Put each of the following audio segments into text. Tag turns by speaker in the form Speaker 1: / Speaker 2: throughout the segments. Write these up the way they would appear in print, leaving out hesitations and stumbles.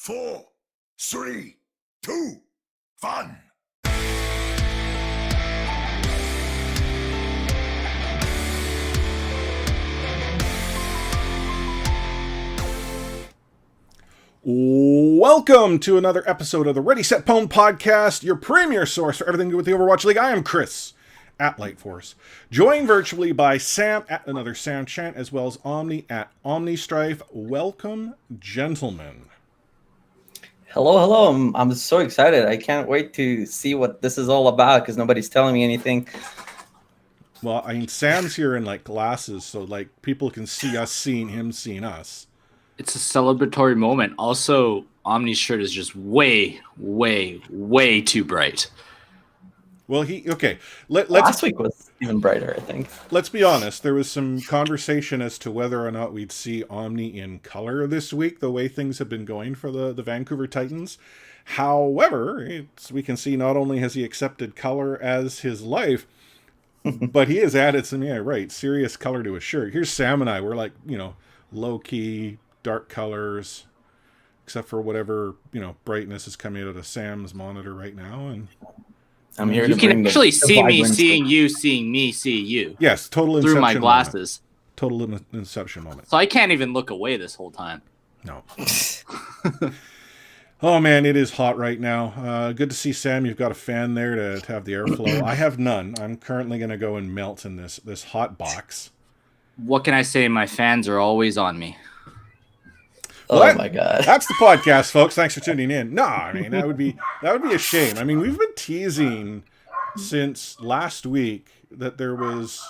Speaker 1: 4, 3, 2, 1.
Speaker 2: Welcome to another episode of the Ready, Set, Pwn podcast, your premier source for everything to do with the Overwatch League. I am Chris at Lightforce, joined virtually by Sam at Another Sam Chant, as well as Omni at Omni Strife. Welcome, gentlemen.
Speaker 3: Hello. I'm so excited. I can't wait to see what this is all about because nobody's telling me anything.
Speaker 2: Well, I mean, Sam's here in like glasses, so like people can see us seeing him seeing us.
Speaker 4: It's a celebratory moment. Also, Omni's shirt is just way too bright.
Speaker 2: Well,
Speaker 3: Last week was even brighter, I think.
Speaker 2: Let's be honest. There was some conversation as to whether or not we'd see Omni in color this week, the way things have been going for the Vancouver Titans. However, we can see not only has he accepted color as his life, but he has added some, serious color to his shirt. Here's Sam and I. We're like, low-key, dark colors, except for whatever, brightness is coming out of Sam's monitor right now. And
Speaker 3: I'm here
Speaker 4: you
Speaker 3: to
Speaker 4: can actually see me
Speaker 3: vibrancy.
Speaker 4: seeing you, seeing me see you.
Speaker 2: Yes, total
Speaker 4: through
Speaker 2: inception
Speaker 4: my glasses.
Speaker 2: Total inception moment.
Speaker 4: So I can't even look away this whole time.
Speaker 2: No. Oh man, it is hot right now. Good to see Sam. You've got a fan there to have the airflow. I have none. I'm currently going to go and melt in this hot box.
Speaker 4: What can I say? My fans are always on me.
Speaker 3: Oh my god.
Speaker 2: That's the podcast, folks. Thanks for tuning in. No, I mean that would be a shame. I mean, we've been teasing since last week that there was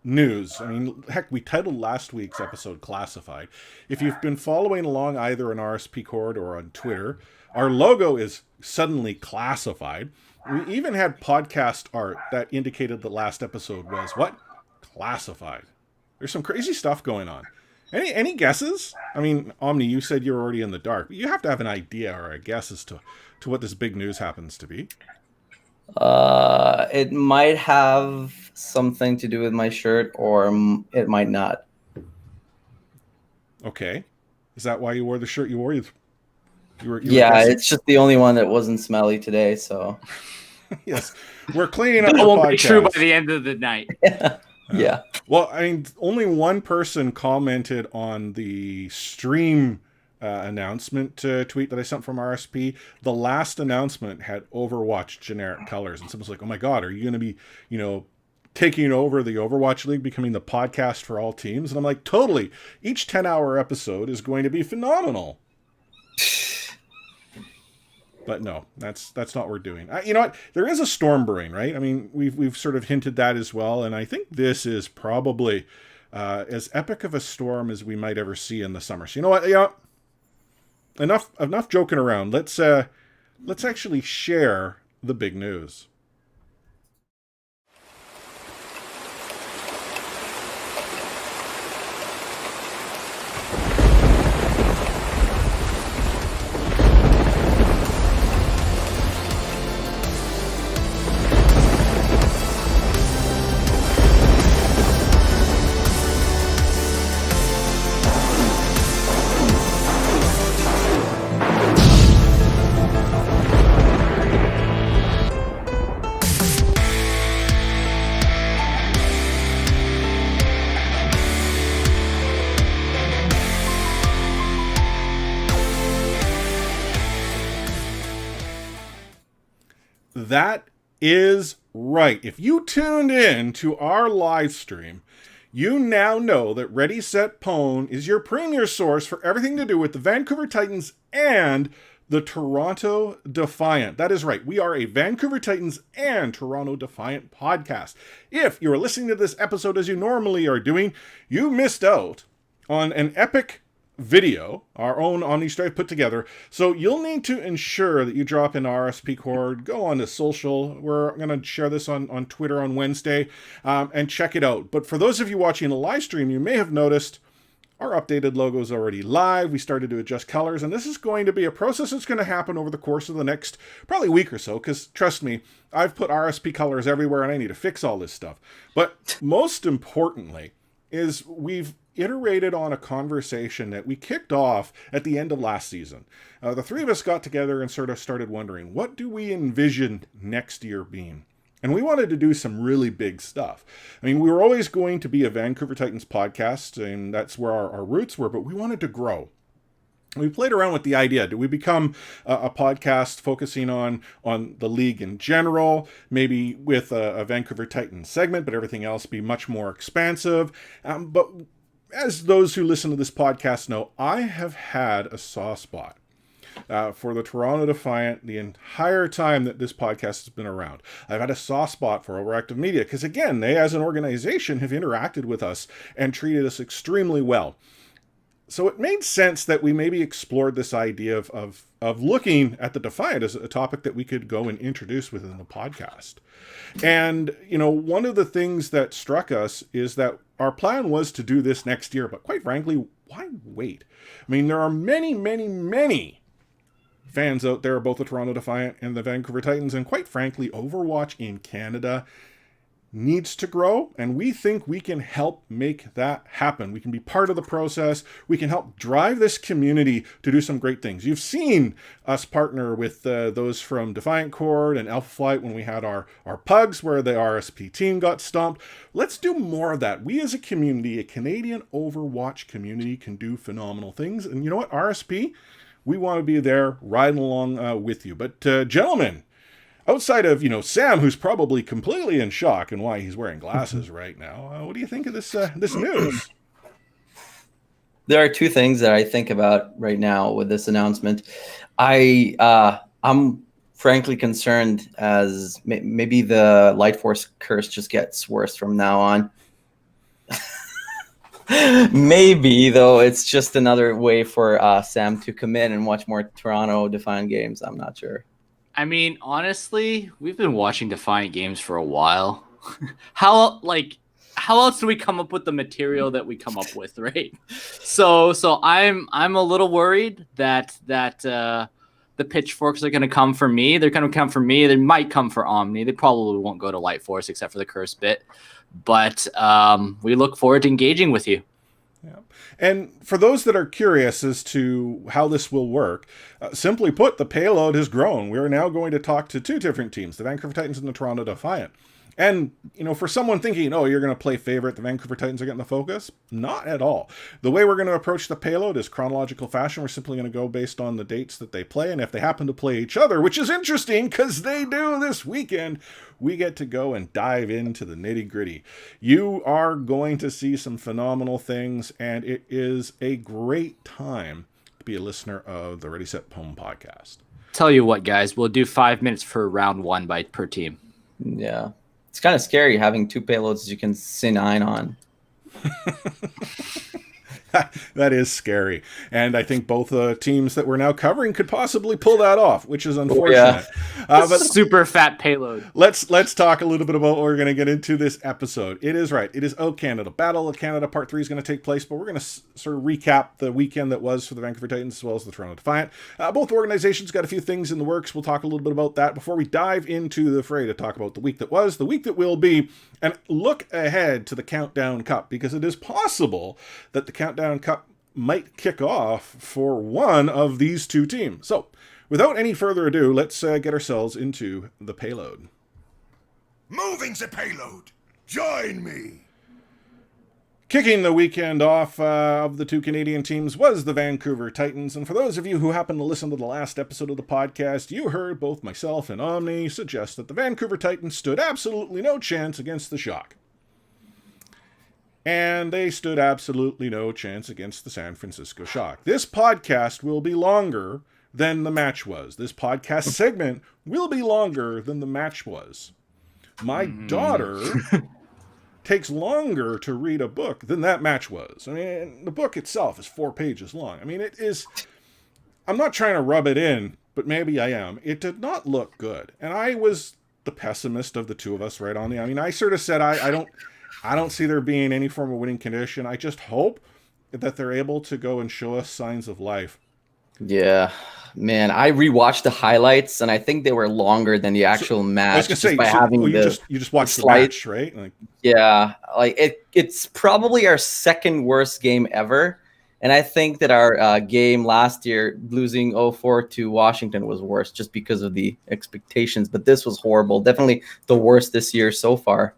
Speaker 2: news. I mean, heck, we titled last week's episode Classified. If you've been following along either in RSP Cord or on Twitter, our logo is suddenly classified. We even had podcast art that indicated the last episode was what? Classified. There's some crazy stuff going on. Any guesses? I mean, Omni, you said you're already in the dark, but you have to have an idea or a guess as to what this big news happens to be.
Speaker 3: It might have something to do with my shirt, or it might not.
Speaker 2: Okay. Is that why you wore the shirt you wore? You were
Speaker 3: It's just the only one that wasn't smelly today, so.
Speaker 2: Yes. We're cleaning up
Speaker 4: That
Speaker 2: the
Speaker 4: won't
Speaker 2: podcast.
Speaker 4: be true by the end of the night.
Speaker 3: Yeah.
Speaker 2: Well, I mean, only one person commented on the stream announcement tweet that I sent from RSP. The last announcement had Overwatch generic colors, and someone's like, "Oh my God, are you going to be, taking over the Overwatch League, becoming the podcast for all teams?" And I'm like, "Totally. Each 10-hour episode is going to be phenomenal." But no, that's not what we're doing. You know what? There is a storm brewing, right? I mean, we've sort of hinted that as well, and I think this is probably as epic of a storm as we might ever see in the summer. So you know what? Enough joking around. Let's actually share the big news. That is right. If you tuned in to our live stream, you now know that Ready, Set, Pwn is your premier source for everything to do with the Vancouver Titans and the Toronto Defiant. That is right. We are a Vancouver Titans and Toronto Defiant podcast. If you're listening to this episode as you normally are doing, you missed out on an epic video our own Omni Strife put together, so you'll need to ensure that you drop in RSP Cord, go on to social. We're going to share this on Twitter on Wednesday, and check it out. But for those of you watching the live stream, you may have noticed our updated logo is already live. We started to adjust colors, and this is going to be a process that's going to happen over the course of the next probably week or so, because trust me, I've put RSP colors everywhere and I need to fix all this stuff. But most importantly is we've iterated on a conversation that we kicked off at the end of last season. The three of us got together and sort of started wondering, what do we envision next year being? And we wanted to do some really big stuff. I mean, we were always going to be a Vancouver Titans podcast, and that's where our roots were, but we wanted to grow. We played around with the idea. Do we become a podcast focusing on the league in general, maybe with a Vancouver Titans segment, but everything else be much more expansive? But as those who listen to this podcast know, I have had a soft spot for the Toronto Defiant the entire time that this podcast has been around. I've had a soft spot for Overactive Media because, again, they as an organization have interacted with us and treated us extremely well. So it made sense that we maybe explored this idea of looking at the Defiant as a topic that we could go and introduce within the podcast. And, you know, one of the things that struck us is that our plan was to do this next year, but quite frankly, why wait? I mean, there are many, many, many fans out there, both the Toronto Defiant and the Vancouver Titans, and quite frankly, Overwatch in Canada needs to grow, and we think we can help make that happen. We can be part of the process. We can help drive this community to do some great things. You've seen us partner with those from Defiant Cord and Alpha Flight when we had our pugs where the RSP team got stomped. Let's do more of that. We as a community, a Canadian Overwatch community, can do phenomenal things. And you know what, RSP? We want to be there riding along with you. But gentlemen, outside of, Sam, who's probably completely in shock and why he's wearing glasses right now, what do you think of this news?
Speaker 3: There are two things that I think about right now with this announcement. I'm frankly concerned as maybe the Light Force curse just gets worse from now on. Maybe, though, it's just another way for Sam to come in and watch more Toronto Defiant games. I'm not sure.
Speaker 4: I mean, honestly, we've been watching Defiant games for a while. How else do we come up with the material that we come up with, right? So I'm a little worried that the pitchforks are going to come for me. They're going to come for me. They might come for Omni. They probably won't go to Light Force except for the curse bit. But we look forward to engaging with you.
Speaker 2: Yeah. And for those that are curious as to how this will work, simply put, the payload has grown. We are now going to talk to two different teams, the Vancouver Titans and the Toronto Defiant. And, for someone thinking, oh, you're going to play favorite, the Vancouver Titans are getting the focus, not at all. The way we're going to approach the payload is chronological fashion. We're simply going to go based on the dates that they play. And if they happen to play each other, which is interesting because they do this weekend, we get to go and dive into the nitty gritty. You are going to see some phenomenal things, and it is a great time to be a listener of the Ready, Set, Home podcast.
Speaker 4: Tell you what, guys, we'll do 5 minutes for round one per team.
Speaker 3: Yeah. It's kind of scary having two payloads you can C9 on.
Speaker 2: That is scary. And I think both teams that we're now covering could possibly pull that off, which is unfortunate.
Speaker 3: Yeah.
Speaker 4: But super fat payload.
Speaker 2: Let's talk a little bit about what we're going to get into this episode. It is right. It is O Canada. Battle of Canada Part 3 is going to take place, but we're going to sort of recap the weekend that was for the Vancouver Titans as well as the Toronto Defiant. Both organizations got a few things in the works. We'll talk a little bit about that before we dive into the fray to talk about the week that was, the week that will be, and look ahead to the Countdown Cup, because it is possible that the Countdown Cup might kick off for one of these two teams. So, without any further ado, let's get ourselves into the payload.
Speaker 1: Moving the payload. Join me.
Speaker 2: Kicking the weekend off of the two Canadian teams was the Vancouver Titans. And for those of you who happened to listen to the last episode of the podcast, you heard both myself and Omni suggest that the Vancouver Titans stood absolutely no chance against the Shock. And they stood absolutely no chance against the San Francisco Shock. This podcast will be longer than the match was. This podcast segment will be longer than the match was. My daughter takes longer to read a book than that match was. I mean, the book itself is 4 pages long. I mean, it is... I'm not trying to rub it in, but maybe I am. It did not look good. And I was the pessimist of the two of us right on the... I mean, I sort of said, I don't see there being any form of winning condition. I just hope that they're able to go and show us signs of life.
Speaker 3: Yeah, man, I rewatched the highlights, and I think they were longer than the actual
Speaker 2: I was
Speaker 3: match
Speaker 2: gonna
Speaker 3: just
Speaker 2: say,
Speaker 3: by having
Speaker 2: you just watched the
Speaker 3: slight.
Speaker 2: match, right? Like,
Speaker 3: Yeah, like it's probably our second worst game ever. And I think that our game last year, losing 0-4 to Washington, was worse just because of the expectations. But this was horrible. Definitely the worst this year so far.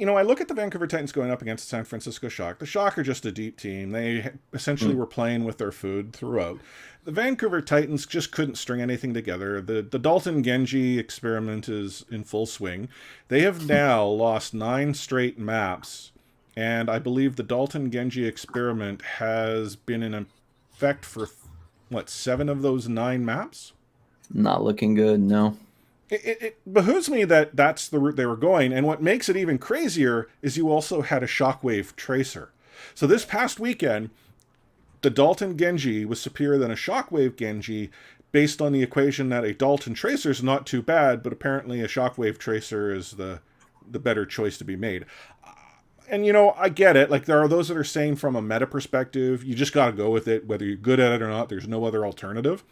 Speaker 2: I look at the Vancouver Titans going up against the San Francisco Shock. The Shock are just a deep team. They essentially were playing with their food throughout. The Vancouver Titans just couldn't string anything together. The Dalton Genji experiment is in full swing. They have now lost 9 straight maps, and I believe the Dalton Genji experiment has been in effect for, 7 of those 9 maps?
Speaker 3: Not looking good, no.
Speaker 2: It behooves me that that's the route they were going, and what makes it even crazier is you also had a Shockwave Tracer. So this past weekend, the Dalton Genji was superior than a Shockwave Genji based on the equation that a Dalton Tracer is not too bad, but apparently a Shockwave Tracer is the better choice to be made. And, I get it. Like, there are those that are saying from a meta perspective, you just got to go with it, whether you're good at it or not. There's no other alternative.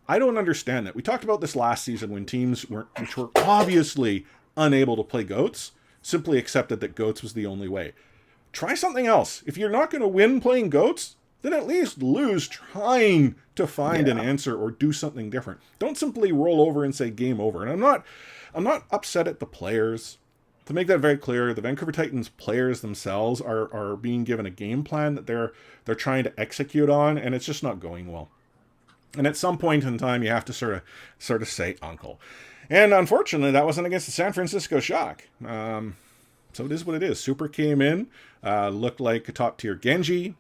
Speaker 2: I don't understand that. We talked about this last season when teams which were obviously unable to play GOATs simply accepted that GOATs was the only way. Try something else. If you're not going to win playing GOATs, then at least lose trying to find an answer or do something different. Don't simply roll over and say game over. And I'm not upset at the players. To make that very clear, the Vancouver Titans players themselves are being given a game plan that they're trying to execute on, and it's just not going well. And at some point in time, you have to sort of say uncle. And unfortunately, that wasn't against the San Francisco Shock. So it is what it is. Super came in, looked like a top-tier Genji.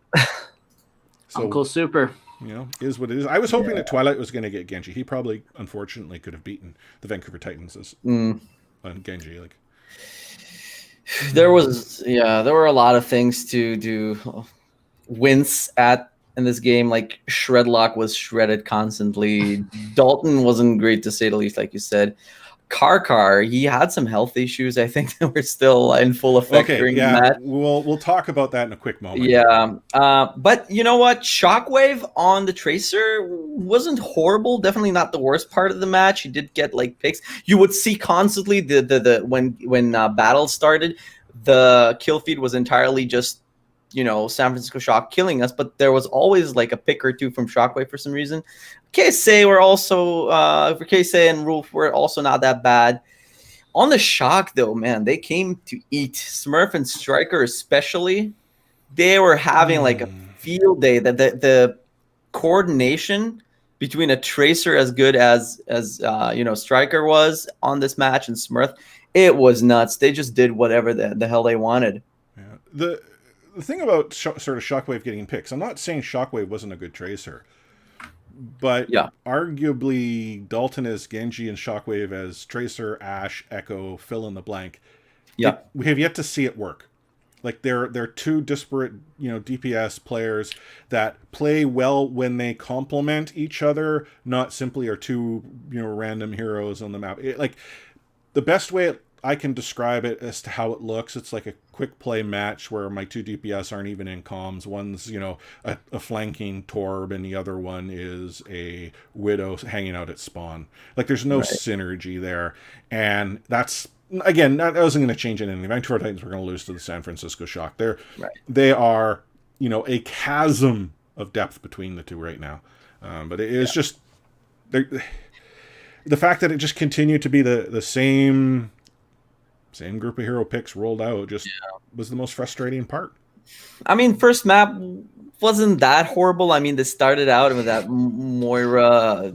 Speaker 2: So,
Speaker 4: Uncle Super.
Speaker 2: Is what it is. I was hoping that Twilight was going to get Genji. He probably, unfortunately, could have beaten the Vancouver Titans on Genji. Like,
Speaker 3: There were a lot of things to do wince at in this game. Like Shredlock was shredded constantly. Dalton wasn't great, to say the least, like you said. Karkar, he had some health issues, I think, that were still in full effect during the match.
Speaker 2: We'll talk about that in a quick moment.
Speaker 3: Yeah, but you know what? Shockwave on the Tracer wasn't horrible. Definitely not the worst part of the match. He did get like picks. You would see constantly when battle started, the kill feed was entirely just San Francisco Shock killing us, but there was always like a pick or two from Shockwave for some reason. KSA were also for KSA and Rulf were also not that bad. On the Shock though, man, they came to eat. Smurf and Striker especially, they were having like a field day. That the coordination between a Tracer as good as Striker was on this match and Smurf, it was nuts. They just did whatever the hell they wanted.
Speaker 2: Yeah. The thing about sort of Shockwave getting picks, I'm not saying Shockwave wasn't a good Tracer, but arguably Dalton as Genji and Shockwave as Tracer, Ash, Echo, fill in the blank.
Speaker 3: Yeah,
Speaker 2: we have yet to see it work. Like they're two disparate, DPS players that play well when they complement each other, not simply are two, random heroes on the map. The best way I can describe it as to how it looks, it's like a quick play match where my two DPS aren't even in comms. One's, a flanking Torb, and the other one is a Widow hanging out at spawn. Like, there's no synergy there. And that's, again, that wasn't going to change anything. The Vancouver Titans were going to lose to the San Francisco Shock. They are, a chasm of depth between the two right now. But it is just, the fact that it just continued to be the same group of hero picks rolled out was the most frustrating part.
Speaker 3: I mean, first map wasn't that horrible. I mean, they started out with that Moira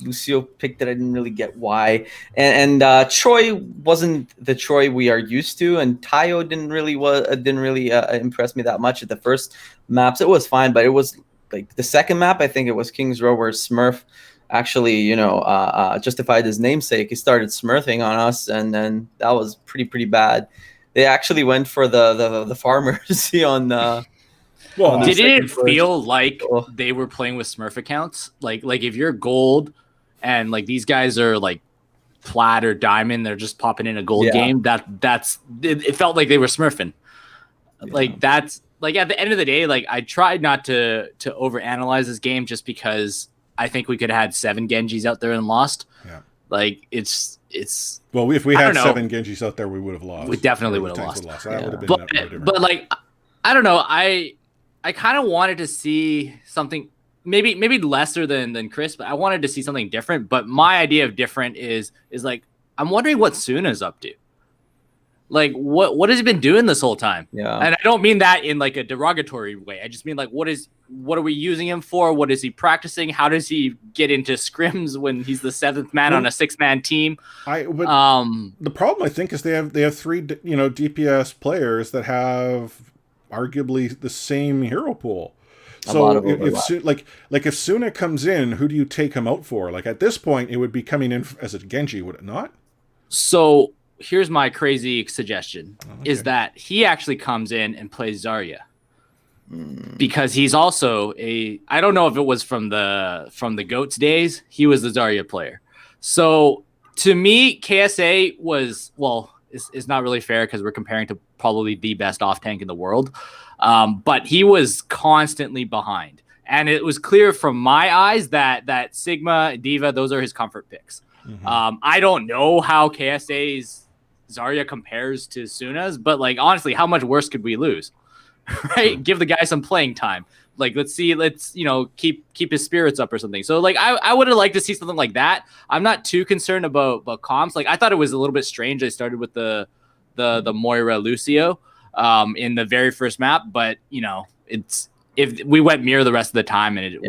Speaker 3: Lucio pick that I didn't really get why, and Troy wasn't the Troy we are used to, and Tayo didn't really impress me that much at the first maps. It was fine, but it was like the second map. I think it was Kings Row where Smurf actually, justified his namesake. He started smurfing on us, and then that was pretty bad. They actually went for the pharmacy on.
Speaker 4: Did it feel like they were playing with Smurf accounts? Like if you're gold, and like these guys are like plat or diamond, they're just popping in a gold game. It felt like they were smurfing. Like that's like at the end of the day, like I tried not to overanalyze this game just because I think we could have had 7 Genjis out there and lost.
Speaker 2: Yeah.
Speaker 4: Like it's
Speaker 2: well, if we
Speaker 4: I
Speaker 2: had
Speaker 4: don't know.
Speaker 2: 7 Genjis out there, we would have lost.
Speaker 4: We definitely
Speaker 2: Or
Speaker 4: would
Speaker 2: the
Speaker 4: have
Speaker 2: Titans
Speaker 4: lost.
Speaker 2: That would have been
Speaker 4: but,
Speaker 2: more different.
Speaker 4: but like I don't know. I kind of wanted to see something maybe lesser than Chris, but I wanted to see something different. But my idea of different is like I'm wondering what Suna's up to. Like what has he been doing this whole time?
Speaker 3: Yeah.
Speaker 4: And I don't mean that in like a derogatory way. I just mean like what are we using him for? What is he practicing? How does he get into scrims when he's the 7th man on a 6-man team?
Speaker 2: The problem I think is they have 3 DPS players that have arguably the same hero pool. So if Suna comes in, who do you take him out for? Like at this point, it would be coming in as a Genji, would it not?
Speaker 4: So here's my crazy suggestion: is that he actually comes in and plays Zarya because he's also I don't know if it was from the Goats days. He was the Zarya player. So to me, KSA is not really fair because we're comparing to probably the best off tank in the world. But he was constantly behind. And it was clear from my eyes that Sigma, D.Va, those are his comfort picks. Mm-hmm. I don't know how KSA's Zarya compares to Suna's, but like honestly, how much worse could we lose? Right? Give the guy some playing time. Like let's keep his spirits up or something. So like I would have liked to see something like that. I'm not too concerned about comps. Like I thought it was a little bit strange they started with the Moira Lucio in the very first map, but it's if we went mirror the rest of the time and it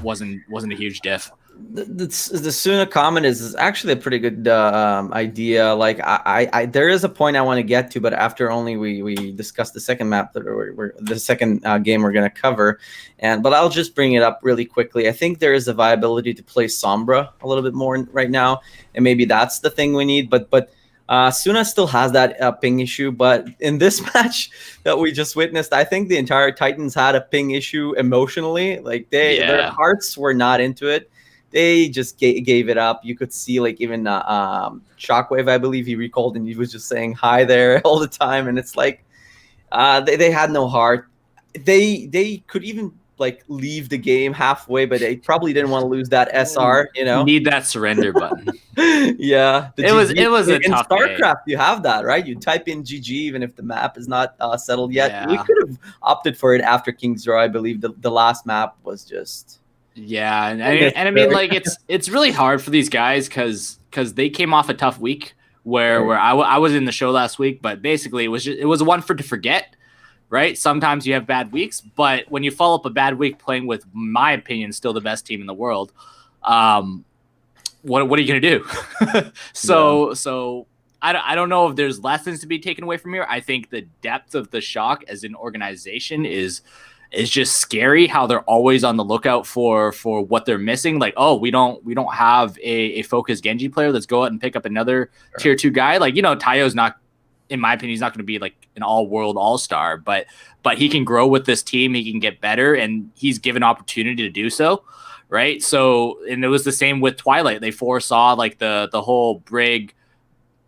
Speaker 4: wasn't a huge diff.
Speaker 3: The Suna comment is actually a pretty good idea. Like I there is a point I want to get to, but after only we discuss the second map that we're the second game we're going to cover, but I'll just bring it up really quickly. I think there is a viability to play Sombra a little bit more right now, and maybe that's the thing we need. But Suna still has that ping issue, but in this match that we just witnessed, I think the entire Titans had a ping issue emotionally. Like their hearts were not into it. They just gave it up. You could see like even Shockwave, I believe he recalled, and he was just saying hi there all the time. And it's like they had no heart. They could even like leave the game halfway, but they probably didn't want to lose that SR.
Speaker 4: Need that surrender button.
Speaker 3: Yeah,
Speaker 4: it was a tough
Speaker 3: StarCraft.
Speaker 4: game.
Speaker 3: You have that, right? You type in GG even if the map is not settled yet. Yeah. We could have opted for it after King's Row. I believe the last map was just.
Speaker 4: Yeah, and I mean, like it's really hard for these guys because they came off a tough week where I was in the show last week, but basically it was one to forget, right? Sometimes you have bad weeks, but when you follow up a bad week playing with, in my opinion, still the best team in the world, what are you gonna do? So I don't know if there's lessons to be taken away from here. I think the depth of the Shock as an organization is just scary, how they're always on the lookout for what they're missing. Like, oh, we don't have a focused Genji player. Let's go out and pick up another tier 2 guy. Like, Tayo's not, in my opinion, he's not going to be like an all-world all-star, but he can grow with this team. He can get better, and he's given opportunity to do so, right? So, and it was the same with Twilight. They foresaw like the whole Brig,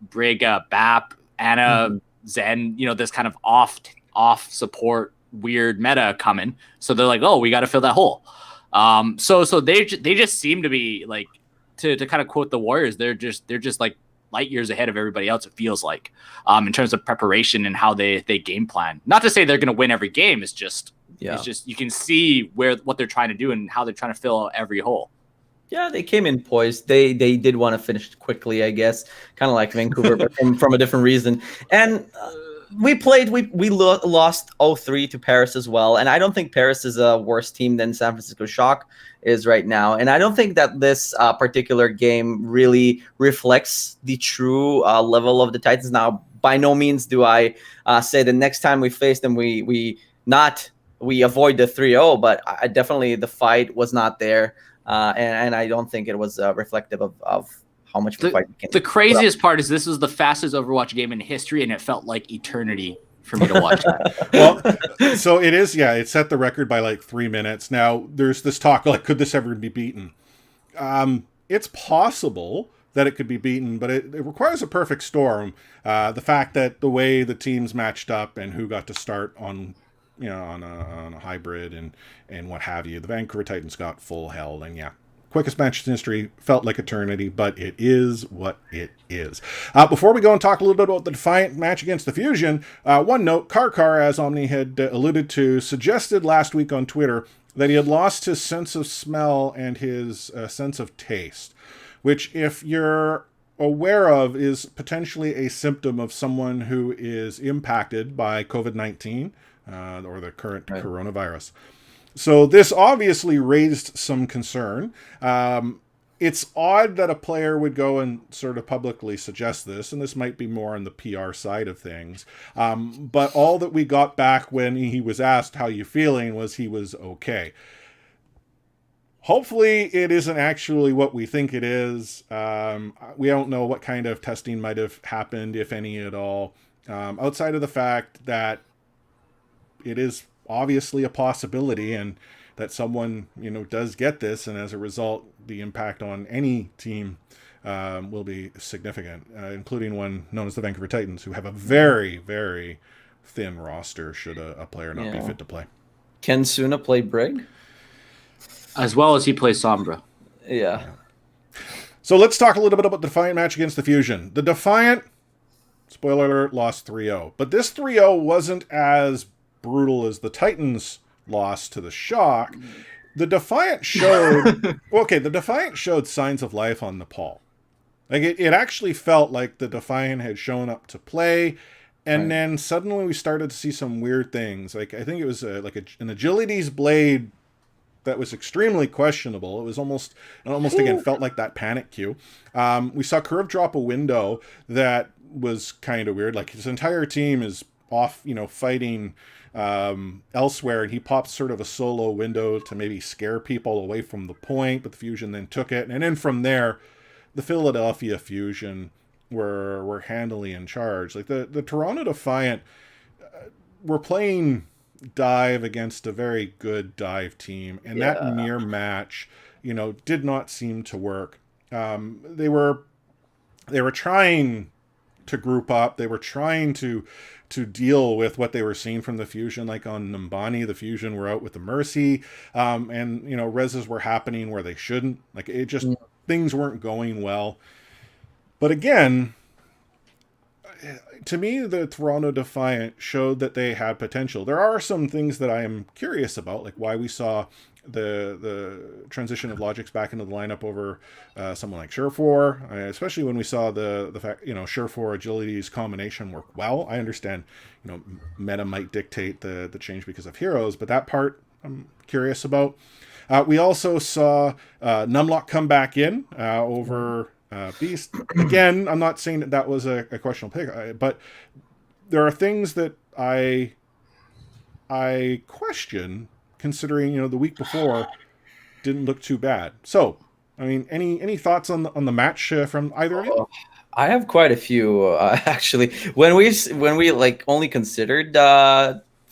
Speaker 4: Bap, Anna, Zen, this kind of off support weird meta coming, so they're like, oh, we got to fill that hole. So they just seem to be like, to kind of quote the Warriors, they're just like light years ahead of everybody else, it feels like, in terms of preparation and how they game plan. Not to say they're going to win every game, it's just you can see what they're trying to do and how they're trying to fill every hole.
Speaker 3: Yeah, they came in poised. They did want to finish quickly, I guess, kind of like Vancouver, but from a different reason. And we lost 0-3 to Paris as well, and I don't think Paris is a worse team than San Francisco Shock is right now, and I don't think that this particular game really reflects the true level of the Titans. Now, by no means do I say the next time we face them we avoid the 3-0, but definitely the fight was not there, and I don't think it was reflective of how much fight we can.
Speaker 4: The craziest part is this was the fastest Overwatch game in history, and it felt like eternity for me to watch.
Speaker 2: Well, so it is. Yeah, it set the record by like 3 minutes. Now there's this talk like, could this ever be beaten? It's possible that it could be beaten, but it requires a perfect storm. The fact that the way the teams matched up and who got to start on on a hybrid and what have you. The Vancouver Titans got full held, and yeah, quickest match in history, felt like eternity, but it is what it is. Before we go and talk a little bit about the Defiant match against the Fusion, one note, Karkar, as Omni had alluded to, suggested last week on Twitter that he had lost his sense of smell and his sense of taste, which, if you're aware of, is potentially a symptom of someone who is impacted by COVID-19 or the current coronavirus. So this obviously raised some concern. It's odd that a player would go and sort of publicly suggest this, and this might be more on the PR side of things. But all that we got back when he was asked how you feeling was he was okay. Hopefully it isn't actually what we think it is. We don't know what kind of testing might have happened, if any at all, outside of the fact that it is obviously a possibility, and that someone does get this, and as a result the impact on any team will be significant, including one known as the Vancouver Titans, who have a very, very thin roster should a player not be fit to play.
Speaker 3: Can Suna play Brig?
Speaker 4: As well as he plays Sombra.
Speaker 3: Yeah.
Speaker 2: So let's talk a little bit about the Defiant match against the Fusion. The Defiant, spoiler alert, lost 3-0. But this 3-0 wasn't as brutal as the Titans loss to the Shock. The Defiant showed the Defiant showed signs of life on Nepal. Like it actually felt like the Defiant had shown up to play, and then suddenly we started to see some weird things. Like I think it was an Agility's blade that was extremely questionable. It was almost again felt like that panic cue. We saw Curve drop a window that was kind of weird. Like his entire team is off, fighting elsewhere, and he popped sort of a solo window to maybe scare people away from the point, but the Fusion then took it, and then from there the Philadelphia Fusion were handily in charge. Like the Toronto Defiant were playing dive against a very good dive team, and that near match did not seem to work. They were trying to group up. They were trying to deal with what they were seeing from the Fusion. Like on Numbani, the Fusion were out with the Mercy, and reses were happening where they shouldn't. Like it just things weren't going well. But again, to me, the Toronto Defiant showed that they had potential. There are some things that I am curious about, like why we saw the transition of Logix back into the lineup over someone like Surefour, especially when we saw the fact Surefour Agility's combination work well. I understand meta might dictate the change because of heroes, but that part I'm curious about. We also saw Numlock come back in over Beast. Again, I'm not saying that was a questionable pick, but there are things that I question, considering the week before didn't look too bad. So, I mean, any thoughts on the match from either of you?
Speaker 3: I have quite a few actually. When we like only considered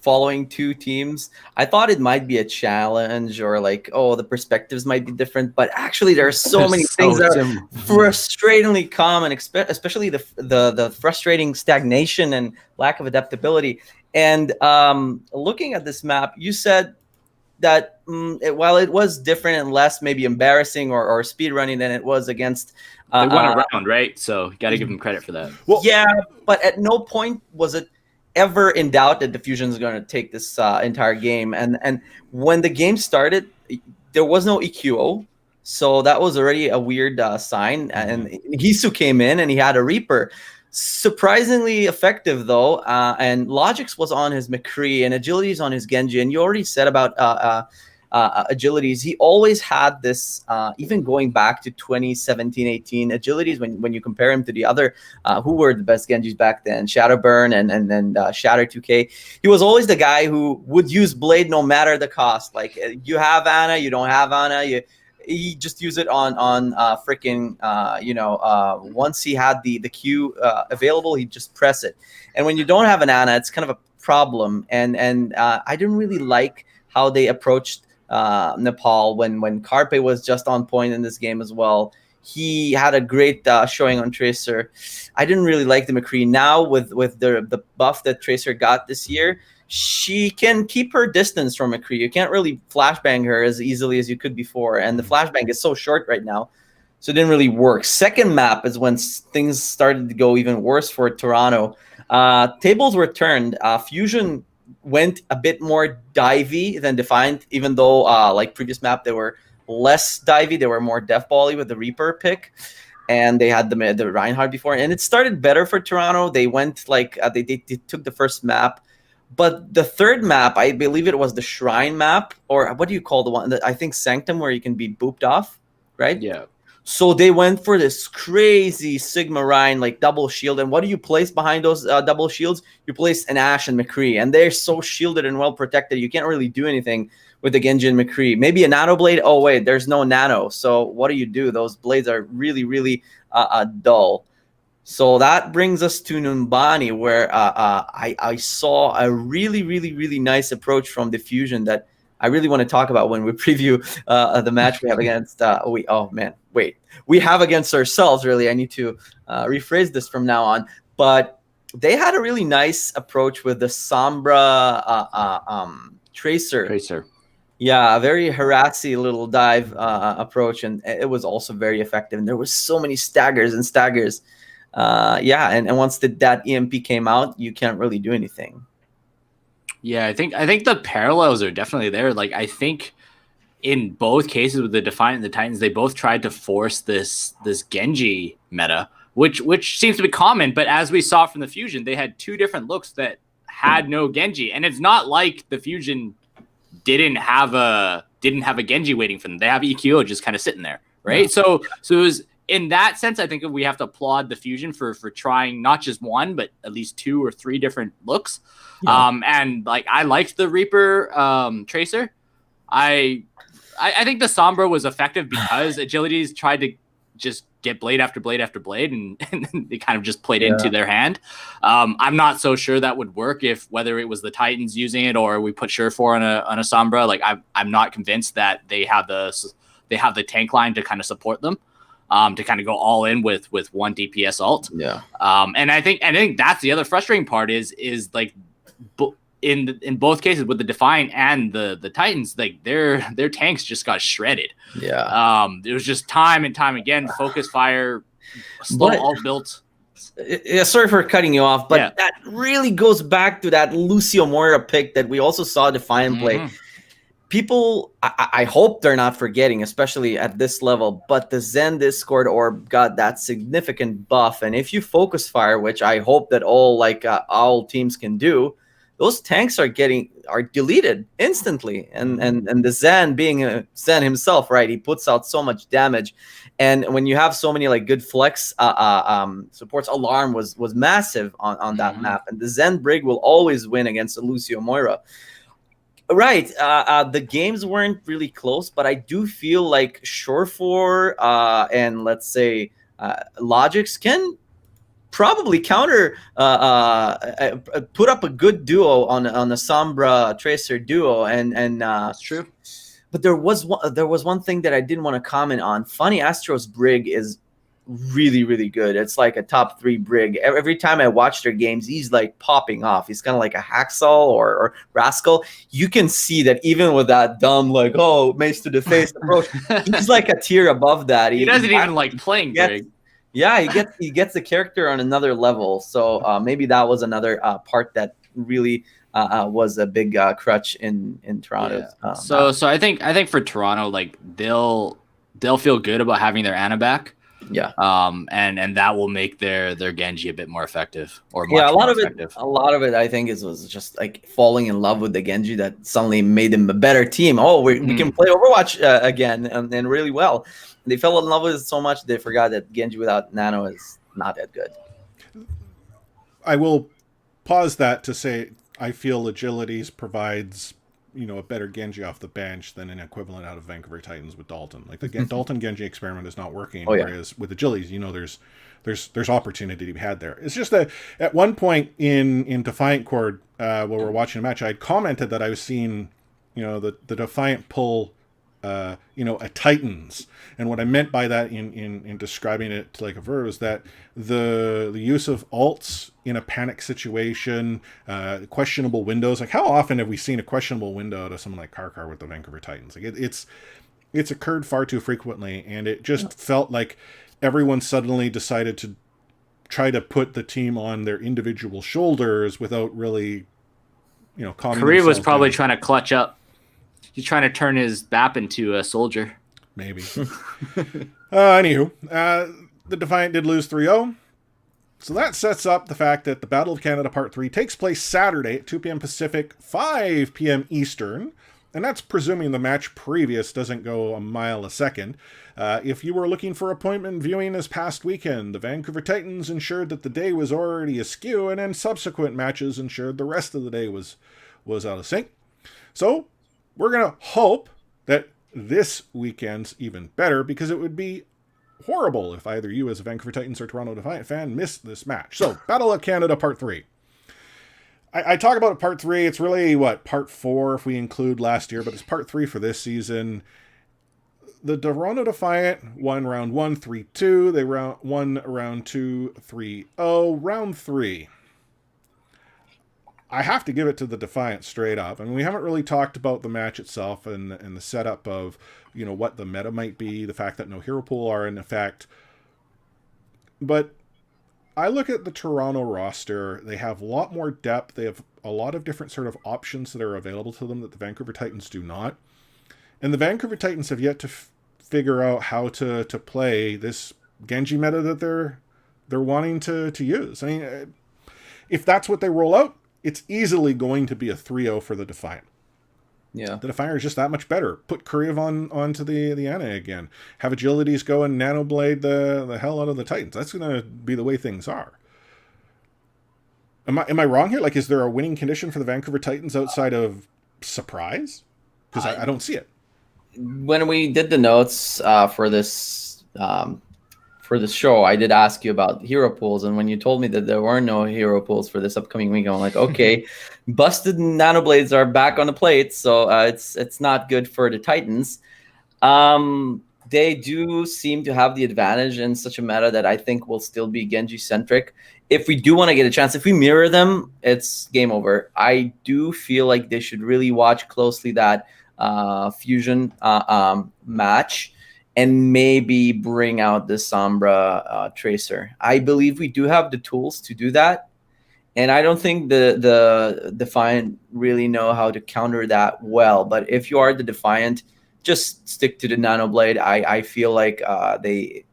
Speaker 3: following two teams, I thought it might be a challenge, or like, the perspectives might be different. But actually, there are so many things that are frustratingly common, especially the frustrating stagnation and lack of adaptability. And looking at this map, you said that while it was different and less maybe embarrassing or speed running than it was against.
Speaker 4: They went around, right? So you got to give them credit for that.
Speaker 3: Well, yeah, but at no point was it ever in doubt that the Fusion is going to take this entire game. And when the game started, there was no EQO. So that was already a weird sign. And Hisu came in and he had a Reaper. Surprisingly effective, though. And Logix was on his McCree and Agility's on his Genji. And you already said about Agilities. He always had this, even going back to 2017-18 Agilities, when you compare him to the other, who were the best Genjis back then, Shadowburn and Shatter 2K. He was always the guy who would use Blade no matter the cost. Like, you have Ana, you don't have Ana, he just use it on freaking once he had the Q available, he'd just press it. And when you don't have an Ana, it's kind of a problem. And I didn't really like how they approached Nepal when Carpe was just on point in this game as well. He had a great showing on Tracer. I didn't really like the McCree. Now with the buff that Tracer got this year, she can keep her distance from McCree. You can't really flashbang her as easily as you could before, and the flashbang is so short right now, so it didn't really work. Second map is when things started to go even worse for Toronto. Tables were turned. Fusion went a bit more divey than Defiant, even though like previous map they were less divey, they were more deathbally with the Reaper pick, and they had the Reinhardt before, and it started better for Toronto. They went like they took the first map, but the third map, I believe it was the Shrine map, or what do you call the one that I think Sanctum, where you can be booped off, right?
Speaker 4: Yeah.
Speaker 3: So they went for this crazy Sigma Rhine, like double shield. And what do you place behind those double shields? You place an Ashe and McCree. And they're so shielded and well protected, you can't really do anything with the Genji and McCree. Maybe a nano blade. Oh, wait, there's no nano. So what do? Those blades are really, really dull. So that brings us to Numbani, where I saw a really, really, really nice approach from Diffusion that I really want to talk about when we preview the match we have against we have against ourselves. Really, I need to rephrase this from now on. But they had a really nice approach with the Sombra Tracer. Yeah, a very harassy little dive approach, and it was also very effective. And there was so many staggers. And once that EMP came out, you can't really do anything.
Speaker 4: Yeah, I think the parallels are definitely there. Like, I think in both cases with the Defiant and the Titans, they both tried to force this Genji meta, which seems to be common. But as we saw from the Fusion, they had two different looks that had no Genji, and it's not like the Fusion didn't have a Genji waiting for them. They have EQO just kind of sitting there, right? Yeah. So it was, in that sense, I think we have to applaud the Fusion for trying not just one, but at least two or three different looks. Yeah. And like, I liked the Reaper Tracer. I think the Sombra was effective because Agilities tried to just get blade after blade after blade, and they kind of just played into their hand. I'm not so sure that would work whether it was the Titans using it or we put Surefour on a Sombra. Like, I'm not convinced that they have the tank line to kind of support them. To kind of go all in with one DPS ult. Yeah. And I think that's the other frustrating part is like in both cases with the Defiant and the Titans, like their tanks just got shredded. Yeah. It was just time and time again, focus fire, slow ult built.
Speaker 3: Yeah, sorry for cutting you off, but that really goes back to that Lucio Moira pick that we also saw Defiant play. People, I hope they're not forgetting, especially at this level, but the Zen Discord orb got that significant buff. And if you focus fire, which I hope that all teams can do, those tanks are deleted instantly. And the Zen, being a Zen himself, right, he puts out so much damage. And when you have so many like good flex supports, Alarm was massive on that map. And the Zen Brig will always win against the Lucio Moira. Right. The games weren't really close, but I do feel like Surefour and let's say Logix can probably counter put up a good duo on a Sombra Tracer duo, and
Speaker 4: that's true.
Speaker 3: But there was one thing that I didn't want to comment on. Funny Astro's Brig is really, really good. It's like a top 3 Brig. Every time I watch their games, he's like popping off. He's kind of like a Hacksaw or Rascal. You can see that even with that dumb like, mace to the face approach, he's like a tier above that.
Speaker 4: He doesn't even like playing Brig.
Speaker 3: Yeah, he gets the character on another level. So maybe that was another part that really was a big crutch in Toronto.
Speaker 4: Yeah. So I think for Toronto, like they'll feel good about having their Ana back.
Speaker 3: Yeah.
Speaker 4: And that will make their Genji a bit more effective, or
Speaker 3: a lot of it I think was just like falling in love with the Genji that suddenly made them a better team. We can play Overwatch again and really well. They fell in love with it so much they forgot that Genji without Nano is not that good.
Speaker 2: I will pause that to say I feel Agilities provides a better Genji off the bench than an equivalent out of Vancouver Titans with Dalton. Like the Dalton Genji experiment is not working, whereas with Agilities, there's opportunity to be had there. It's just that at one point in Defiant Cord, while we're watching a match, I had commented that I was seeing, the Defiant pull a Titans. And what I meant by that in describing it to like a verb is that the use of alts in a panic situation, questionable windows. Like, how often have we seen a questionable window to someone like Karkar with the Vancouver Titans? Like, it's occurred far too frequently, and it just felt like everyone suddenly decided to try to put the team on their individual shoulders without really, calming
Speaker 4: Korea was
Speaker 2: themselves
Speaker 4: probably
Speaker 2: down.
Speaker 4: trying to clutch up. He's trying to turn his BAP into a soldier.
Speaker 2: Maybe. Anywho, the Defiant did lose 3-0. So that sets up the fact that the Battle of Canada Part 3 takes place Saturday at 2 p.m. Pacific, 5 p.m. Eastern. And that's presuming the match previous doesn't go a mile a second. If you were looking for appointment viewing this past weekend, the Vancouver Titans ensured that the day was already askew, and then subsequent matches ensured the rest of the day was out of sync. So we're going to hope that this weekend's even better, because it would be horrible if either you as a Vancouver Titans or Toronto Defiant fan missed this match. So, Battle of Canada Part 3. I talk about Part 3. It's really, Part 4 if we include last year, but it's Part 3 for this season. The Toronto Defiant won round 1, 3-2. They won round 2, 3-0. Round 3. I have to give it to the Defiant straight up. I mean, we haven't really talked about the match itself and the setup of, what the meta might be, the fact that no hero pool are in effect. But I look at the Toronto roster. They have a lot more depth. They have a lot of different sort of options that are available to them that the Vancouver Titans do not. And the Vancouver Titans have yet to figure out how to play this Genji meta that they're wanting to use. I mean, if that's what they roll out, it's easily going to be a 3-0 for the Defiant.
Speaker 3: Yeah.
Speaker 2: The Defiant is just that much better. Put Kuryev onto the Ana again. Have Agilities go and Nanoblade the hell out of the Titans. That's going to be the way things are. Am I wrong here? Like, is there a winning condition for the Vancouver Titans outside of surprise? Because I don't see it.
Speaker 3: When we did the notes for this show, I did ask you about hero pools, and when you told me that there were no hero pools for this upcoming week, I'm like, okay, busted nanoblades are back on the plate, so it's not good for the Titans. They do seem to have the advantage in such a meta that I think will still be Genji centric. If we do want to get a chance, if we mirror them, it's game over. I do feel like they should really watch closely that fusion match, and maybe bring out the Sombra Tracer. I believe we do have the tools to do that, and I don't think the Defiant really know how to counter that well. But if you are the Defiant, just stick to the Nanoblade. I feel like the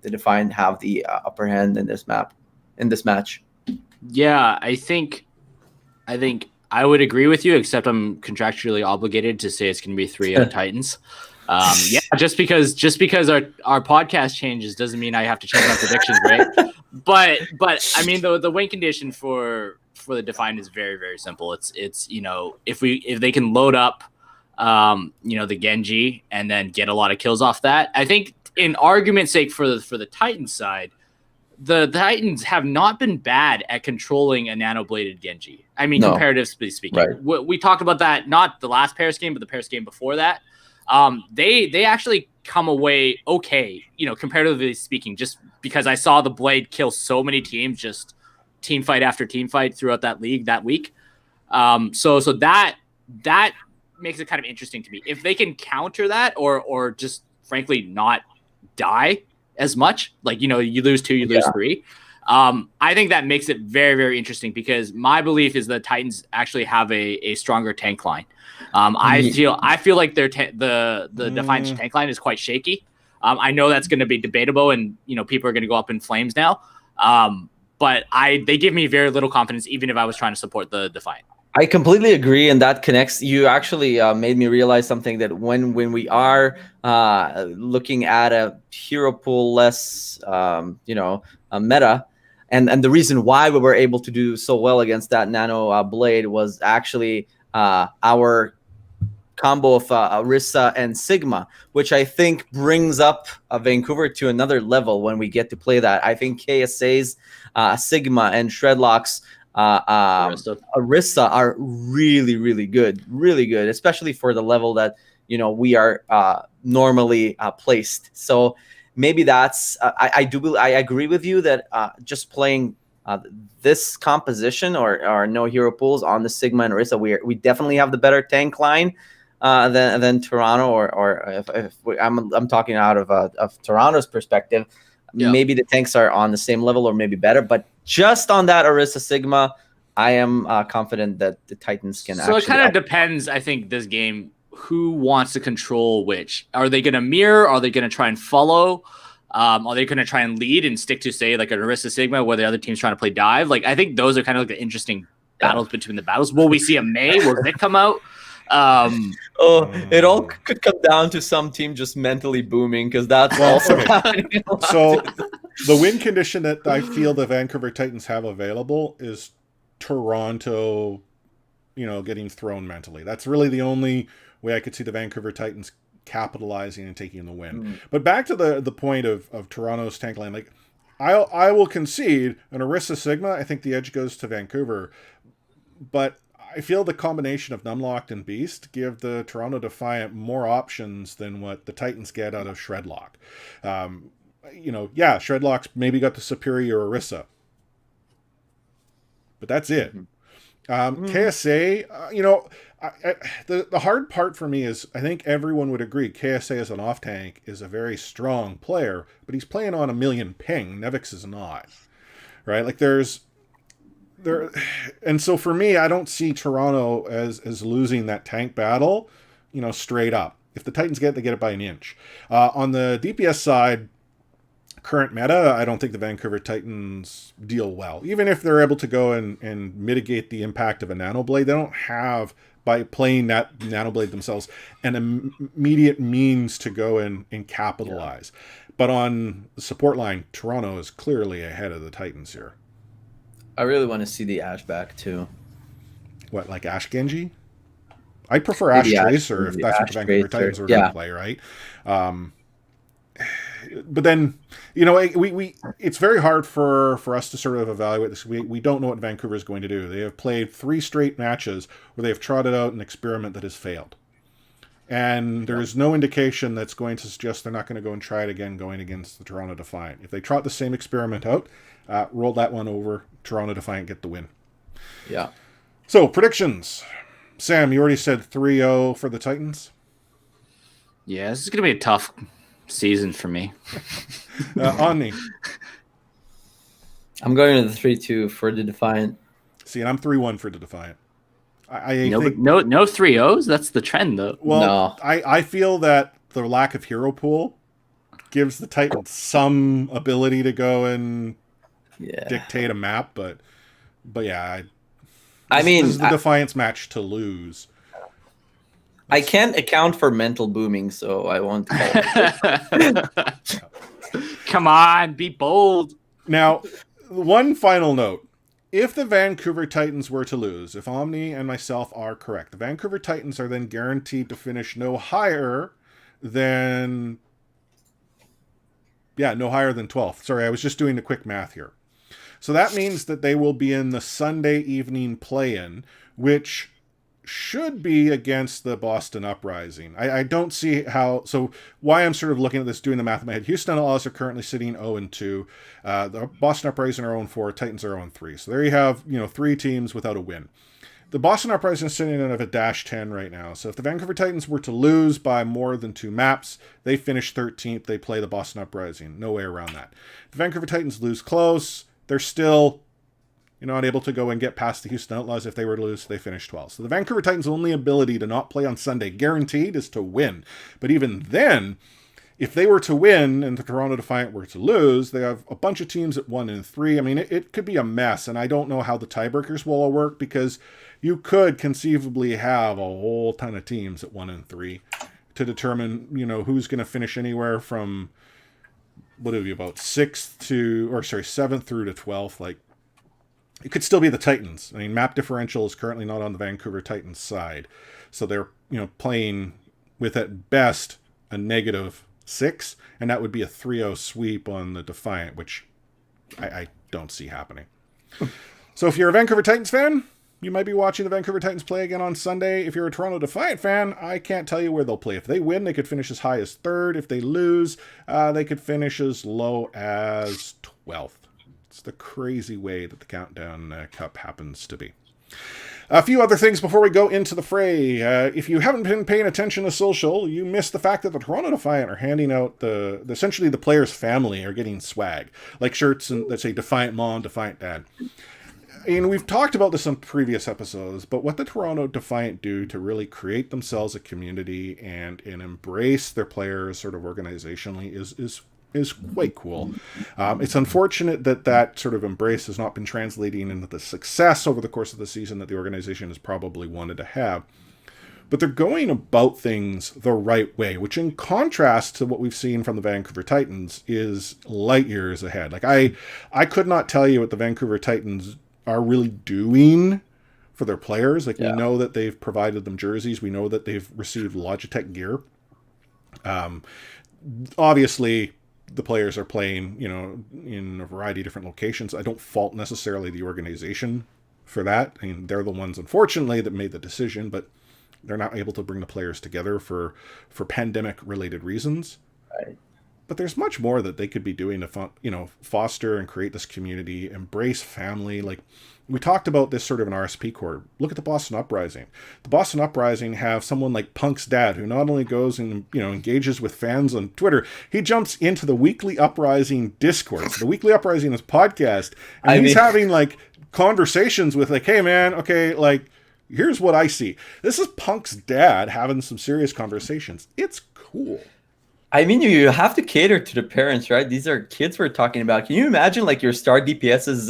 Speaker 3: Defiant have the upper hand in this match.
Speaker 4: Yeah, I think I would agree with you, except I'm contractually obligated to say it's going to be 3-0 Titans. Yeah, just because our podcast changes doesn't mean I have to change my predictions, right? But I mean the win condition for the Defiant is very, very simple. It's if they can load up the Genji and then get a lot of kills off that. I think in argument's sake for the Titans side, the Titans have not been bad at controlling a nanobladed Genji. I mean, comparatively speaking,
Speaker 3: right.
Speaker 4: We talked about that not the last Paris game, but the Paris game before that. They actually come away okay, comparatively speaking, just because I saw the Blade kill so many teams, just team fight after team fight throughout that league that week. So that makes it kind of interesting to me. If they can counter that or just frankly not die as much, like, you lose 2, you lose 3. I think that makes it very, very interesting, because my belief is the Titans actually have a stronger tank line. I feel like the Defiant tank line is quite shaky. I know that's going to be debatable, and people are going to go up in flames now. But they give me very little confidence, even if I was trying to support the Defiant.
Speaker 3: I completely agree, and that connects. You actually made me realize something, that when we are looking at a hero pool less, a meta, and the reason why we were able to do so well against that Nano Blade was actually our combo of Orisa and Sigma, which I think brings up Vancouver to another level when we get to play that. I think KSA's Sigma and Shredlock's Orisa are really, really good, especially for the level that we are normally placed. So maybe that's I agree with you that just playing this composition or no hero pools on the Sigma and Orisa, we definitely have the better tank line than Toronto, or I'm talking out of Toronto's perspective.
Speaker 4: Yeah.
Speaker 3: Maybe the tanks are on the same level or maybe better, but just on that Orisa Sigma, I am confident that the Titans can.
Speaker 4: So it kind of depends, I think, this game, who wants to control which. Are they going to mirror? Are they going to try and follow? Are they going to try and lead and stick to, say, like an Orisa Sigma where the other team's trying to play dive? Like, I think those are kind of like the interesting battles between the battles. Will we see a May? Will Vic come out?
Speaker 3: It all could come down to some team just mentally booming, because that's also happening.
Speaker 2: So the win condition that I feel the Vancouver Titans have available is Toronto, getting thrown mentally. That's really the only way I could see the Vancouver Titans capitalizing and taking the win. But back to the point of Toronto's tank line, like I will concede an Orisa Sigma. I think the edge goes to Vancouver, but I feel the combination of Numlocked and Beast give the Toronto Defiant more options than what the Titans get out of Shredlock. Shredlock's maybe got the superior Orisa, but that's it. KSA, the hard part for me is I think everyone would agree KSA as an off tank is a very strong player, but he's playing on a million ping. Nevix is not, right? Like and so for me, I don't see Toronto as losing that tank battle, straight up. If the Titans get it, they get it by an inch. On the DPS side, current meta, I don't think the Vancouver Titans deal well. Even if they're able to go and mitigate the impact of a Nanoblade, they don't have, by playing that Nanoblade themselves, an immediate means to go and capitalize. Yeah. But on the support line, Toronto is clearly ahead of the Titans here.
Speaker 3: I really want to see the Ash back too.
Speaker 2: What, like Ash Genji? I prefer Ash Tracer if that's what the Vancouver Titans were going to play, right? But then, we it's very hard for us to sort of evaluate this. We don't know what Vancouver is going to do. They have played 3 straight matches where they have trotted out an experiment that has failed. And there is no indication that's going to suggest they're not going to go and try it again going against the Toronto Defiant. If they trot the same experiment out, roll that one over, Toronto Defiant get the win.
Speaker 3: Yeah.
Speaker 2: So, predictions. Sam, you already said 3-0 for the Titans?
Speaker 4: Yeah, this is going to be a tough season for me.
Speaker 2: Omni.
Speaker 3: I'm going to the 3-2 for the Defiant.
Speaker 2: See, and I'm 3-1 for the Defiant.
Speaker 4: No 3-0s? That's the trend, though.
Speaker 2: Well,
Speaker 3: no.
Speaker 2: I feel that the lack of hero pool gives the Titans some ability to go and dictate a map, but yeah, this is the Defiance match to lose.
Speaker 3: I can't account for mental booming, so I won't call it.
Speaker 4: Come on, be bold.
Speaker 2: Now, one final note. If the Vancouver Titans were to lose, if Omni and myself are correct, the Vancouver Titans are then guaranteed to finish no higher than 12th. Sorry, I was just doing the quick math here. So that means that they will be in the Sunday evening play-in, which should be against the Boston Uprising. I don't see how. So why I'm sort of looking at this, doing the math in my head. Houston Outlaws are currently sitting 0-2. The Boston Uprising are 0-4. Titans are 0-3. So there you have 3 teams without a win. The Boston Uprising is sitting at a -10 right now. So if the Vancouver Titans were to lose by more than 2 maps, they finish 13th. They play the Boston Uprising. No way around that. If the Vancouver Titans lose close, they're still not able to go and get past the Houston Outlaws. If they were to lose, they finish 12th. So the Vancouver Titans' only ability to not play on Sunday, guaranteed, is to win. But even then, if they were to win and the Toronto Defiant were to lose, they have a bunch of teams at 1 and 3. I mean, it could be a mess, and I don't know how the tiebreakers will all work, because you could conceivably have a whole ton of teams at 1 and 3 to determine, who's going to finish anywhere from, what would be about 7th through to 12th. Like, it could still be the Titans. I mean, map differential is currently not on the Vancouver Titans side. So they're, playing with at best a -6, and that would be a 3-0 sweep on the Defiant, which I don't see happening. So if you're a Vancouver Titans fan, You might be watching the Vancouver Titans play again on Sunday. If you're a Toronto Defiant fan, I can't tell you where they'll play. If they win, they could finish as high as 3rd. If they lose, they could finish as low as 12th. It's the crazy way that the Countdown Cup happens to be. A few other things before we go into the fray. If you haven't been paying attention to social, you missed the fact that the Toronto Defiant are handing out essentially the players' family are getting swag, like shirts and let's say Defiant Mom, Defiant Dad. And we've talked about this on previous episodes, but what the Toronto Defiant do to really create themselves a community and embrace their players sort of organizationally is quite cool. It's unfortunate that sort of embrace has not been translating into the success over the course of the season that the organization has probably wanted to have. But they're going about things the right way, which in contrast to what we've seen from the Vancouver Titans is light years ahead. Like I could not tell you what the Vancouver Titans are really doing for their players. Like we know that they've provided them jerseys. We know that they've received Logitech gear. Obviously the players are playing, in a variety of different locations. I don't fault necessarily the organization for that. I mean, they're the ones, unfortunately, that made the decision, but they're not able to bring the players together for pandemic-related reasons.
Speaker 3: Right.
Speaker 2: But there's much more that they could be doing to, foster and create this community, embrace family. Like we talked about this sort of an RSP Corps. Look at the Boston Uprising. The Boston Uprising have someone like Punk's dad, who not only goes and, engages with fans on Twitter, he jumps into the Weekly Uprising Discord. So the Weekly Uprising is podcast, and he's having like conversations with like, hey man, okay, like here's what I see. This is Punk's dad having some serious conversations. It's cool.
Speaker 3: I mean, you have to cater to the parents, right? These are kids we're talking about. Can you imagine like your star DPS's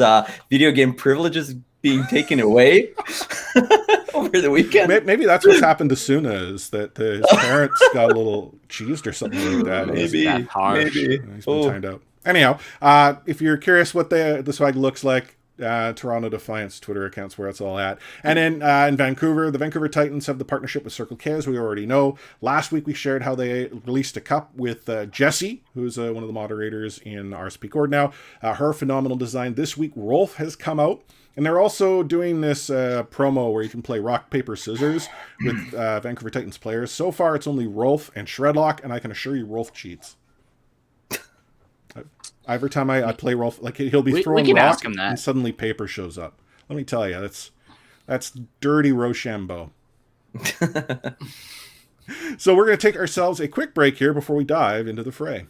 Speaker 3: video game privileges being taken away over the weekend?
Speaker 2: Maybe that's what's happened to Suna, is that his parents got a little cheesed or something like that.
Speaker 3: Maybe.
Speaker 2: He's been timed out. Anyhow, if you're curious what the swag looks like, Toronto Defiance Twitter account's where it's all at. And in Vancouver, the Vancouver Titans have the partnership with Circle K, as we already know. Last week we shared how they released a cup with Jessie, who's one of the moderators in RSP Cord now. Her phenomenal design. This week, Rolf has come out. And they're also doing this promo where you can play rock, paper, scissors with Vancouver Titans players. So far, it's only Rolf and Shredlock, and I can assure you Rolf cheats. Every time I play Rolf, like he'll be throwing rock and suddenly paper shows up. Let me tell you, that's dirty Rochambeau. So we're going to take ourselves a quick break here before we dive into the fray.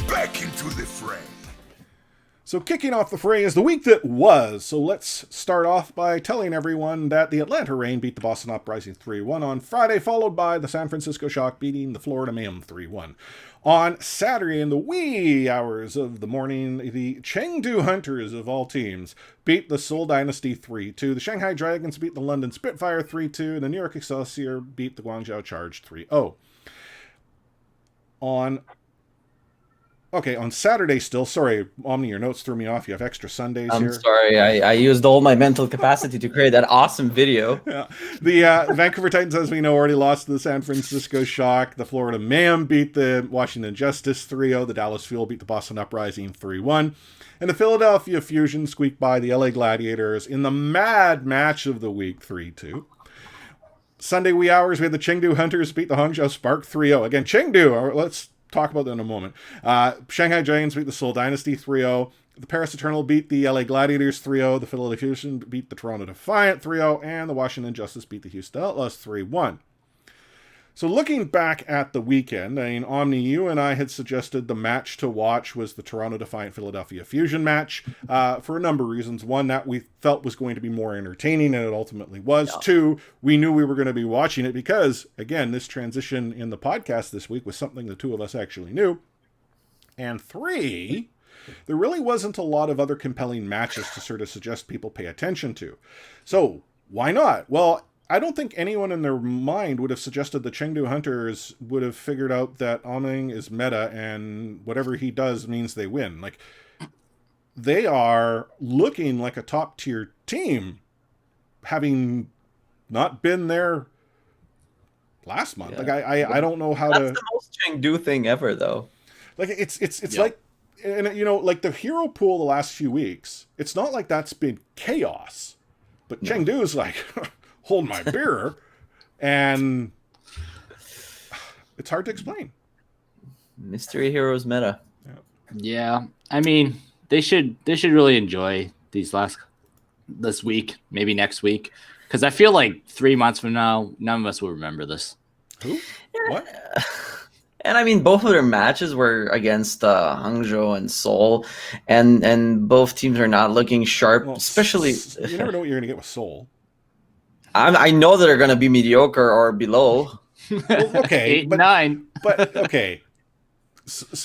Speaker 1: Back into the fray.
Speaker 2: So kicking off the fray is the week that was. So let's start off by telling everyone that the Atlanta Reign beat the Boston Uprising 3-1 on Friday, followed by the San Francisco Shock beating the Florida Mayhem 3-1. On Saturday, in the wee hours of the morning, the Chengdu Hunters, of all teams, beat the Seoul Dynasty 3-2. The Shanghai Dragons beat the London Spitfire 3-2. And the New York Excelsior beat the Guangzhou Charge 3-0. On Saturday still, sorry, Omni, your notes threw me off. You have extra Sundays here.
Speaker 3: I'm sorry, I used all my mental capacity to create that awesome video.
Speaker 2: Yeah. The Vancouver Titans, as we know, already lost to the San Francisco Shock. The Florida Mayhem beat the Washington Justice 3-0. The Dallas Fuel beat the Boston Uprising 3-1. And the Philadelphia Fusion squeaked by the LA Gladiators in the mad match of the week 3-2. Sunday wee hours, we had the Chengdu Hunters beat the Hangzhou Spark 3-0. Again, Chengdu, let's talk about that in a moment. Shanghai Dragons beat the Seoul Dynasty 3-0. The Paris Eternal beat the LA Gladiators 3-0. The Philadelphia Fusion beat the Toronto Defiant 3-0. And the Washington Justice beat the Houston Outlaws 3-1. So looking back at the weekend, I mean, Omni, you and I had suggested the match to watch was the Toronto Defiant Philadelphia Fusion match for a number of reasons. One, that we felt was going to be more entertaining, and it ultimately was. Yeah. Two, we knew we were going to be watching it because, again, this transition in the podcast this week was something the two of us actually knew. And three, there really wasn't a lot of other compelling matches to sort of suggest people pay attention to. So why not? Well, I don't think anyone in their mind would have suggested the Chengdu Hunters would have figured out that Omni is meta and whatever he does means they win. Like, they are looking like a top tier team, having not been there last month.
Speaker 3: Yeah.
Speaker 2: Like, I don't know how
Speaker 3: That's
Speaker 2: to.
Speaker 3: the most Chengdu thing ever, though.
Speaker 2: Like, it's
Speaker 4: Yeah.
Speaker 2: like, and you know, like the hero pool the last few weeks, it's not like that's been chaos, but
Speaker 3: No.
Speaker 2: Chengdu's like, hold my beer, and it's hard to explain.
Speaker 3: Mystery Heroes meta.
Speaker 4: Yeah, I mean, they should really enjoy this week, maybe next week, because I feel like 3 months from now, none of us will remember this.
Speaker 2: Who? What?
Speaker 3: And I mean, both of their matches were against Hangzhou and Seoul, and both teams are not looking sharp.
Speaker 2: Well,
Speaker 3: especially,
Speaker 2: you never know what you're gonna get with Seoul.
Speaker 3: I know that they're going to be mediocre or below.
Speaker 2: Well, okay,
Speaker 4: 8,
Speaker 2: but
Speaker 4: 9.
Speaker 2: but okay.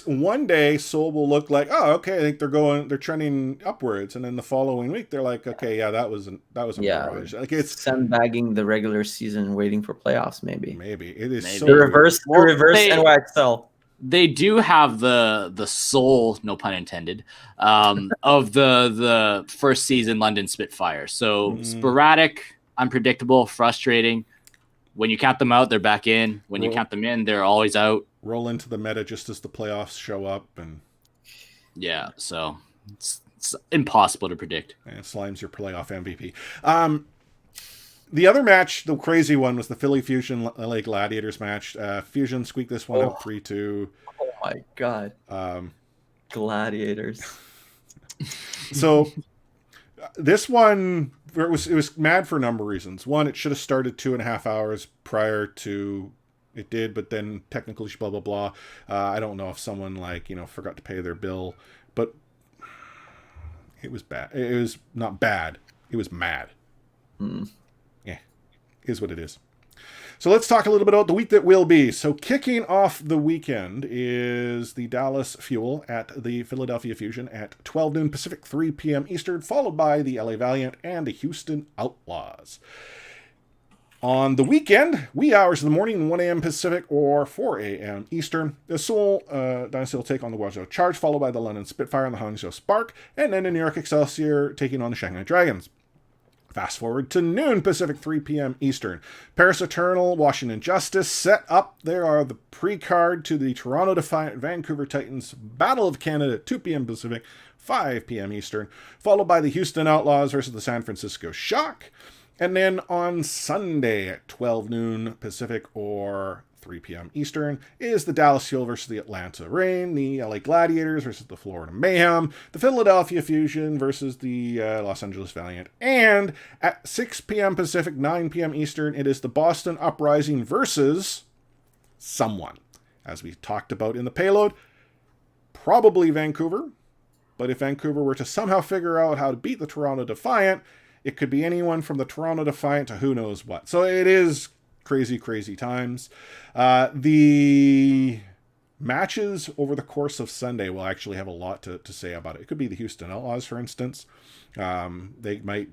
Speaker 2: One day Seoul will look like, oh, okay, I think they're trending upwards, and then the following week they're like, okay, yeah, that was a
Speaker 3: Yeah.
Speaker 2: mirage. Like, it's
Speaker 3: Sandbagging the regular season, waiting for playoffs. Maybe
Speaker 2: it is
Speaker 4: Maybe.
Speaker 2: so
Speaker 3: the reverse,
Speaker 4: Well,
Speaker 3: the reverse
Speaker 4: they-
Speaker 3: NYXL.
Speaker 4: They do have the soul, no pun intended, of the first season London Spitfire. So sporadic, unpredictable, frustrating. When you count them out, they're back in. When you count them in, they're always out.
Speaker 2: roll into the meta just as the playoffs show up, and
Speaker 4: Yeah, so it's impossible to predict.
Speaker 2: Slime's your playoff MVP. The other match, the crazy one, was the Philly Fusion LA Gladiators match. Fusion squeaked this one out 3-2.
Speaker 3: Oh my god, Gladiators.
Speaker 2: So this one, it was mad for a number of reasons. One, it should have started 2.5 hours prior to it did, but then technically blah blah blah. I don't know if someone forgot to pay their bill, but it was bad. It was not bad. It was mad. Yeah, is what it is. So let's talk a little bit about the week that will be. So kicking off the weekend is the Dallas Fuel at the Philadelphia Fusion at 12 noon Pacific, 3 p.m. Eastern, followed by the LA Valiant and the Houston Outlaws. On the weekend, wee hours in the morning, 1 a.m. Pacific or 4 a.m. Eastern, the Seoul Dynasty will take on the Guangzhou Charge, followed by the London Spitfire and the Hangzhou Spark, and then the New York Excelsior taking on the Shanghai Dragons. Fast forward to noon Pacific, 3 p.m. Eastern. Paris Eternal, Washington Justice set up. There are the pre-card to the Toronto Defiant Vancouver Titans Battle of Canada, 2 p.m. Pacific, 5 p.m. Eastern, followed by the Houston Outlaws versus the San Francisco Shock. And then on Sunday at 12 noon Pacific or 3 p.m. Eastern is the Dallas Fuel versus the Atlanta Reign, the LA Gladiators versus the Florida Mayhem, the Philadelphia Fusion versus the Los Angeles Valiant, and at 6 p.m. Pacific, 9 p.m. Eastern, it is the Boston Uprising versus someone. As we talked about in the payload, probably Vancouver, but if Vancouver were to somehow figure out how to beat the Toronto Defiant, it could be anyone from the Toronto Defiant to who knows what. So it is crazy, crazy times. The matches over the course of Sunday will actually have a lot to say about it. It could be the Houston Outlaws, for instance. They might,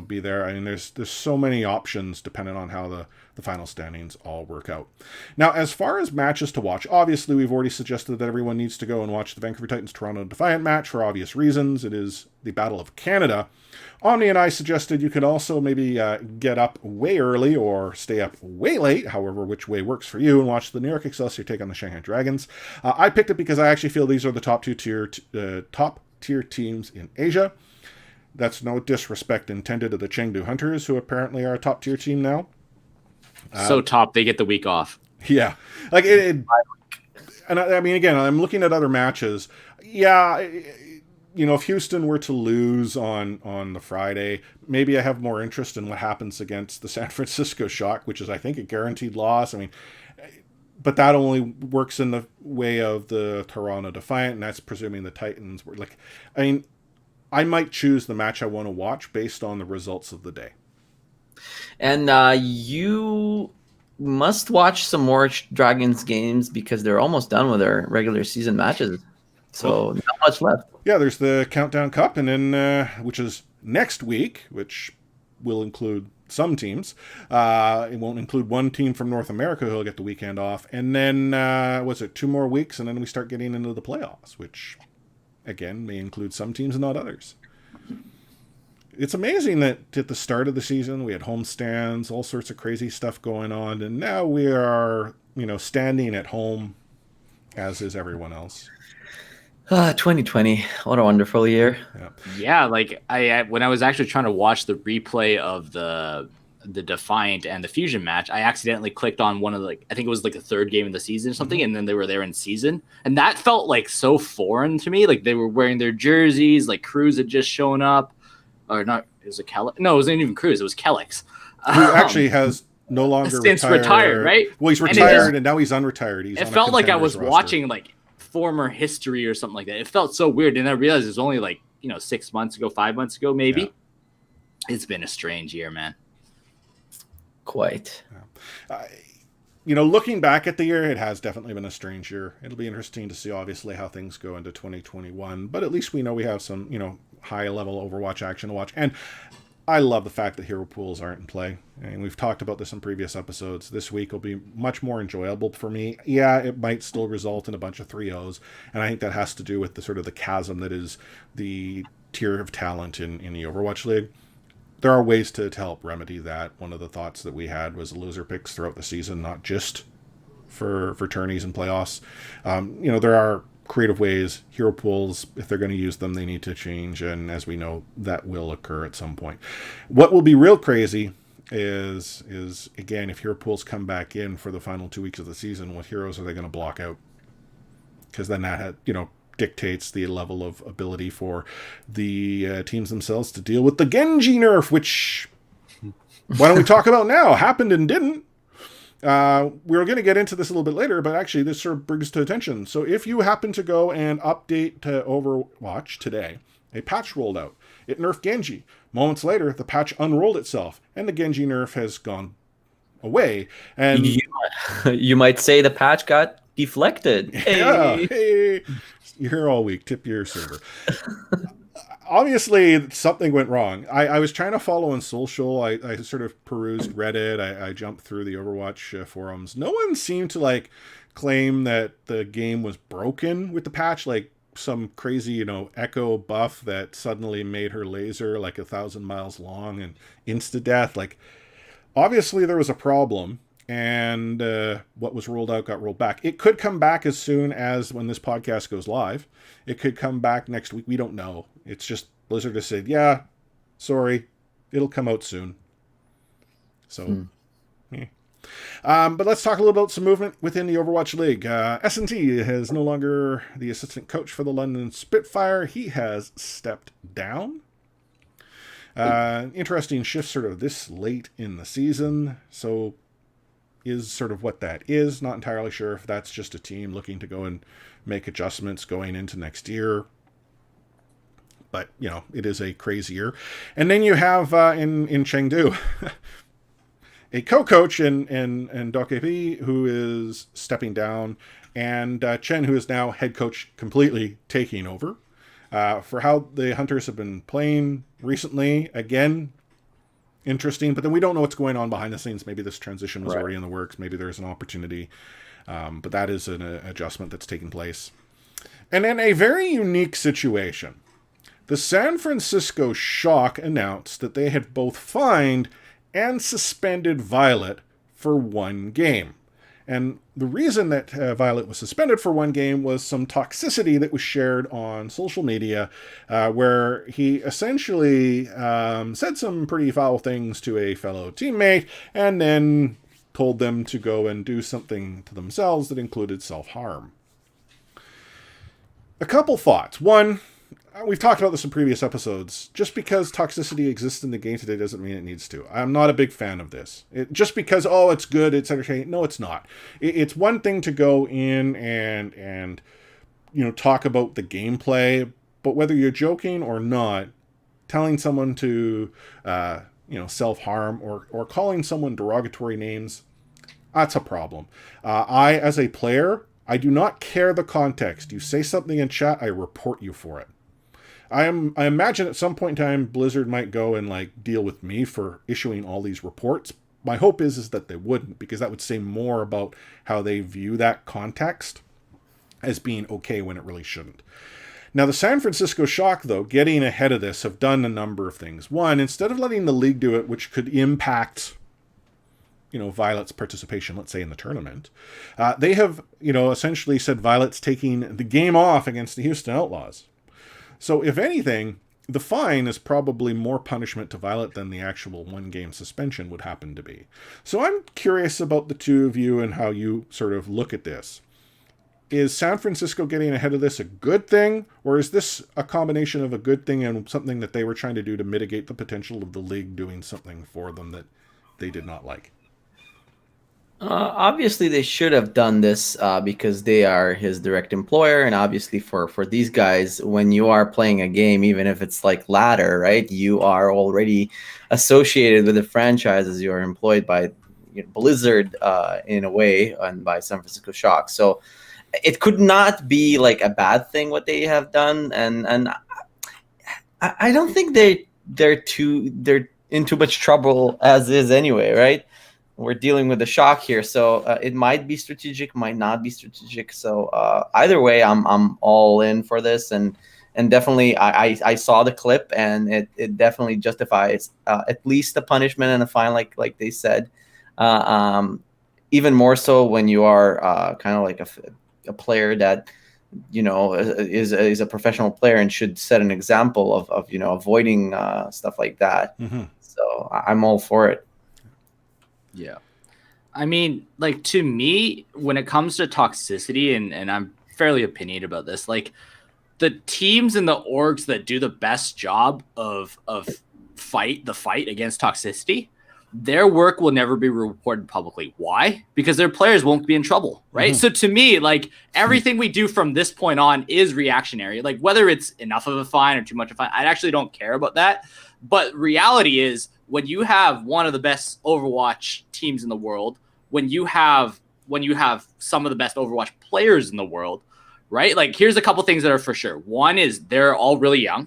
Speaker 2: be there. I mean, there's so many options depending on how the final standings all work out. Now, as far as matches to watch, obviously we've already suggested that everyone needs to go and watch the Vancouver Titans Toronto Defiant match for obvious reasons. It is the Battle of Canada. Omni and I suggested you could also maybe get up way early or stay up way late, however which way works for you, and watch the New York Excelsior take on the Shanghai Dragons. I picked it because I actually feel these are the top tier teams in Asia. That's no disrespect intended to the Chengdu Hunters, who apparently are a top tier team now.
Speaker 4: So top, they get the week off.
Speaker 2: Yeah, like and I mean, again, I'm looking at other matches. Yeah. If Houston were to lose on the Friday, maybe I have more interest in what happens against the San Francisco Shock, which is, I think, a guaranteed loss. I mean, but that only works in the way of the Toronto Defiant, and that's presuming the Titans were like, I mean, I might choose the match I want to watch based on the results of the day. And
Speaker 3: you must watch some more Dragons games because they're almost done with their regular season matches. So not much left.
Speaker 2: Yeah, there's the Countdown Cup, and then which is next week, which will include some teams. It won't include one team from North America who'll get the weekend off. And then, 2 more weeks, and then we start getting into the playoffs, which, again, may include some teams and not others. It's amazing that at the start of the season, we had homestands, all sorts of crazy stuff going on, and now we are, standing at home, as is everyone else.
Speaker 3: 2020, what a wonderful year.
Speaker 4: Yeah, like I when I was actually trying to watch the replay of the Defiant and the Fusion match, I accidentally clicked on one of I think it was like the third game of the season or something, and then they were there in season, and that felt like so foreign to me. Like they were wearing their jerseys, like Cruz had just shown up, or not? It was a Kellex. No, it wasn't even Cruz. It was Kellex,
Speaker 2: who actually has no longer
Speaker 4: since retired, right?
Speaker 2: Well, he's retired, and now he's unretired.
Speaker 4: It felt like I was watching like former history or something like that. It felt so weird, and I realized it was only 6 months ago, 5 months ago, maybe. Yeah. It's been a strange year, man.
Speaker 3: Quite.
Speaker 2: Looking back at the year, it has definitely been a strange year. It'll be interesting to see, obviously, how things go into 2021. But at least we know we have some, high-level Overwatch action to watch. And I love the fact that hero pools aren't in play. And we've talked about this in previous episodes. This week will be much more enjoyable for me. Yeah, it might still result in a bunch of 3-0s. And I think that has to do with the sort of the chasm that is the tier of talent in the Overwatch League. There are ways to help remedy that. One of the thoughts that we had was loser picks throughout the season, not just for tourneys and playoffs. There are creative ways. Hero pools, if they're going to use them, they need to change, and as we know, that will occur at some point. What will be real crazy is again, if hero pools come back in for the final 2 weeks of the season, what heroes are they going to block out? Because then that dictates the level of ability for the teams themselves to deal with the Genji nerf, which why don't we talk about now? Happened and didn't. We were going to get into this a little bit later, but actually this sort of brings to attention. So if you happen to go and update to Overwatch today, a patch rolled out. It nerfed Genji. Moments later, the patch unrolled itself, and the Genji nerf has gone away. And
Speaker 3: you might say the patch got deflected.
Speaker 2: Yeah, hey. You're here all week. Tip your server. Obviously, something went wrong. I was trying to follow on social. I sort of perused Reddit. I jumped through the Overwatch forums. No one seemed to claim that the game was broken with the patch, like some crazy, echo buff that suddenly made her laser 1,000 miles long and insta-death. Obviously there was a problem, and what was rolled out got rolled back. It could come back as soon as when this podcast goes live. It could come back next week. We don't know. It's just Blizzard has said, yeah, sorry, it'll come out soon. So, yeah. But let's talk a little about some movement within the Overwatch League. S&T is no longer the assistant coach for the London Spitfire. He has stepped down. Interesting shift sort of this late in the season. So is sort of what that is. Not entirely sure if that's just a team looking to go and make adjustments going into next year. But, it is a crazy year. And then you have in Chengdu a co-coach in Dokepi who is stepping down, and Chen, who is now head coach, completely taking over. For how the Hunters have been playing recently, again, interesting, but then we don't know what's going on behind the scenes. Maybe this transition was already in the works. Maybe there's an opportunity. But that is an adjustment that's taking place. And then a very unique situation. The San Francisco Shock announced that they had both fined and suspended Violet for 1 game. And the reason that Violet was suspended for 1 game was some toxicity that was shared on social media, where he essentially said some pretty foul things to a fellow teammate and then told them to go and do something to themselves that included self-harm. A couple thoughts. One, we've talked about this in previous episodes. Just because toxicity exists in the game today doesn't mean it needs to. I'm not a big fan of this. Just because, it's good, it's entertaining. No, it's not. It's one thing to go in and talk about the gameplay, but whether you're joking or not, telling someone to, self-harm or calling someone derogatory names, that's a problem. I, as a player, I do not care the context. You say something in chat, I report you for it. I imagine at some point in time Blizzard might go and like deal with me for issuing all these reports. My hope is that they wouldn't, because that would say more about how they view that context as being okay when it really shouldn't. Now, the San Francisco Shock, though, getting ahead of this, have done a number of things. One, instead of letting the league do it, which could impact, Violet's participation, let's say, in the tournament, they have, essentially said Violet's taking the game off against the Houston Outlaws. So, if anything, the fine is probably more punishment to Violet than the actual one-game suspension would happen to be. So I'm curious about the two of you and how you sort of look at this. Is San Francisco getting ahead of this a good thing, or is this a combination of a good thing and something that they were trying to do to mitigate the potential of the league doing something for them that they did not like?
Speaker 3: Obviously, they should have done this because they are his direct employer, and obviously for these guys, when you are playing a game, even if it's like ladder, right, you are already associated with the franchises. You are employed by Blizzard in a way, and by San Francisco Shock. So it could not be like a bad thing what they have done, and I don't think they're in too much trouble as is anyway, right? We're dealing with the Shock here, so it might be strategic, might not be strategic. So either way, I'm all in for this, and definitely I saw the clip, and it definitely justifies at least a punishment and a fine, like they said. Even more so when you are kind of like a player that is a professional player and should set an example of avoiding stuff like that. Mm-hmm. So I'm all for it.
Speaker 4: Yeah. I mean, like, to me, when it comes to toxicity, and I'm fairly opinionated about this, like, the teams and the orgs that do the best job of fight against toxicity, their work will never be reported publicly. Why? Because their players won't be in trouble, right? Mm-hmm. So to me, like, everything we do from this point on is reactionary. Like, whether it's enough of a fine or too much of a fine, I actually don't care about that. But reality is, when you have one of the best Overwatch teams in the world, when you have some of the best Overwatch players in the world, right? Like, here's a couple things that are for sure. One is they're all really young.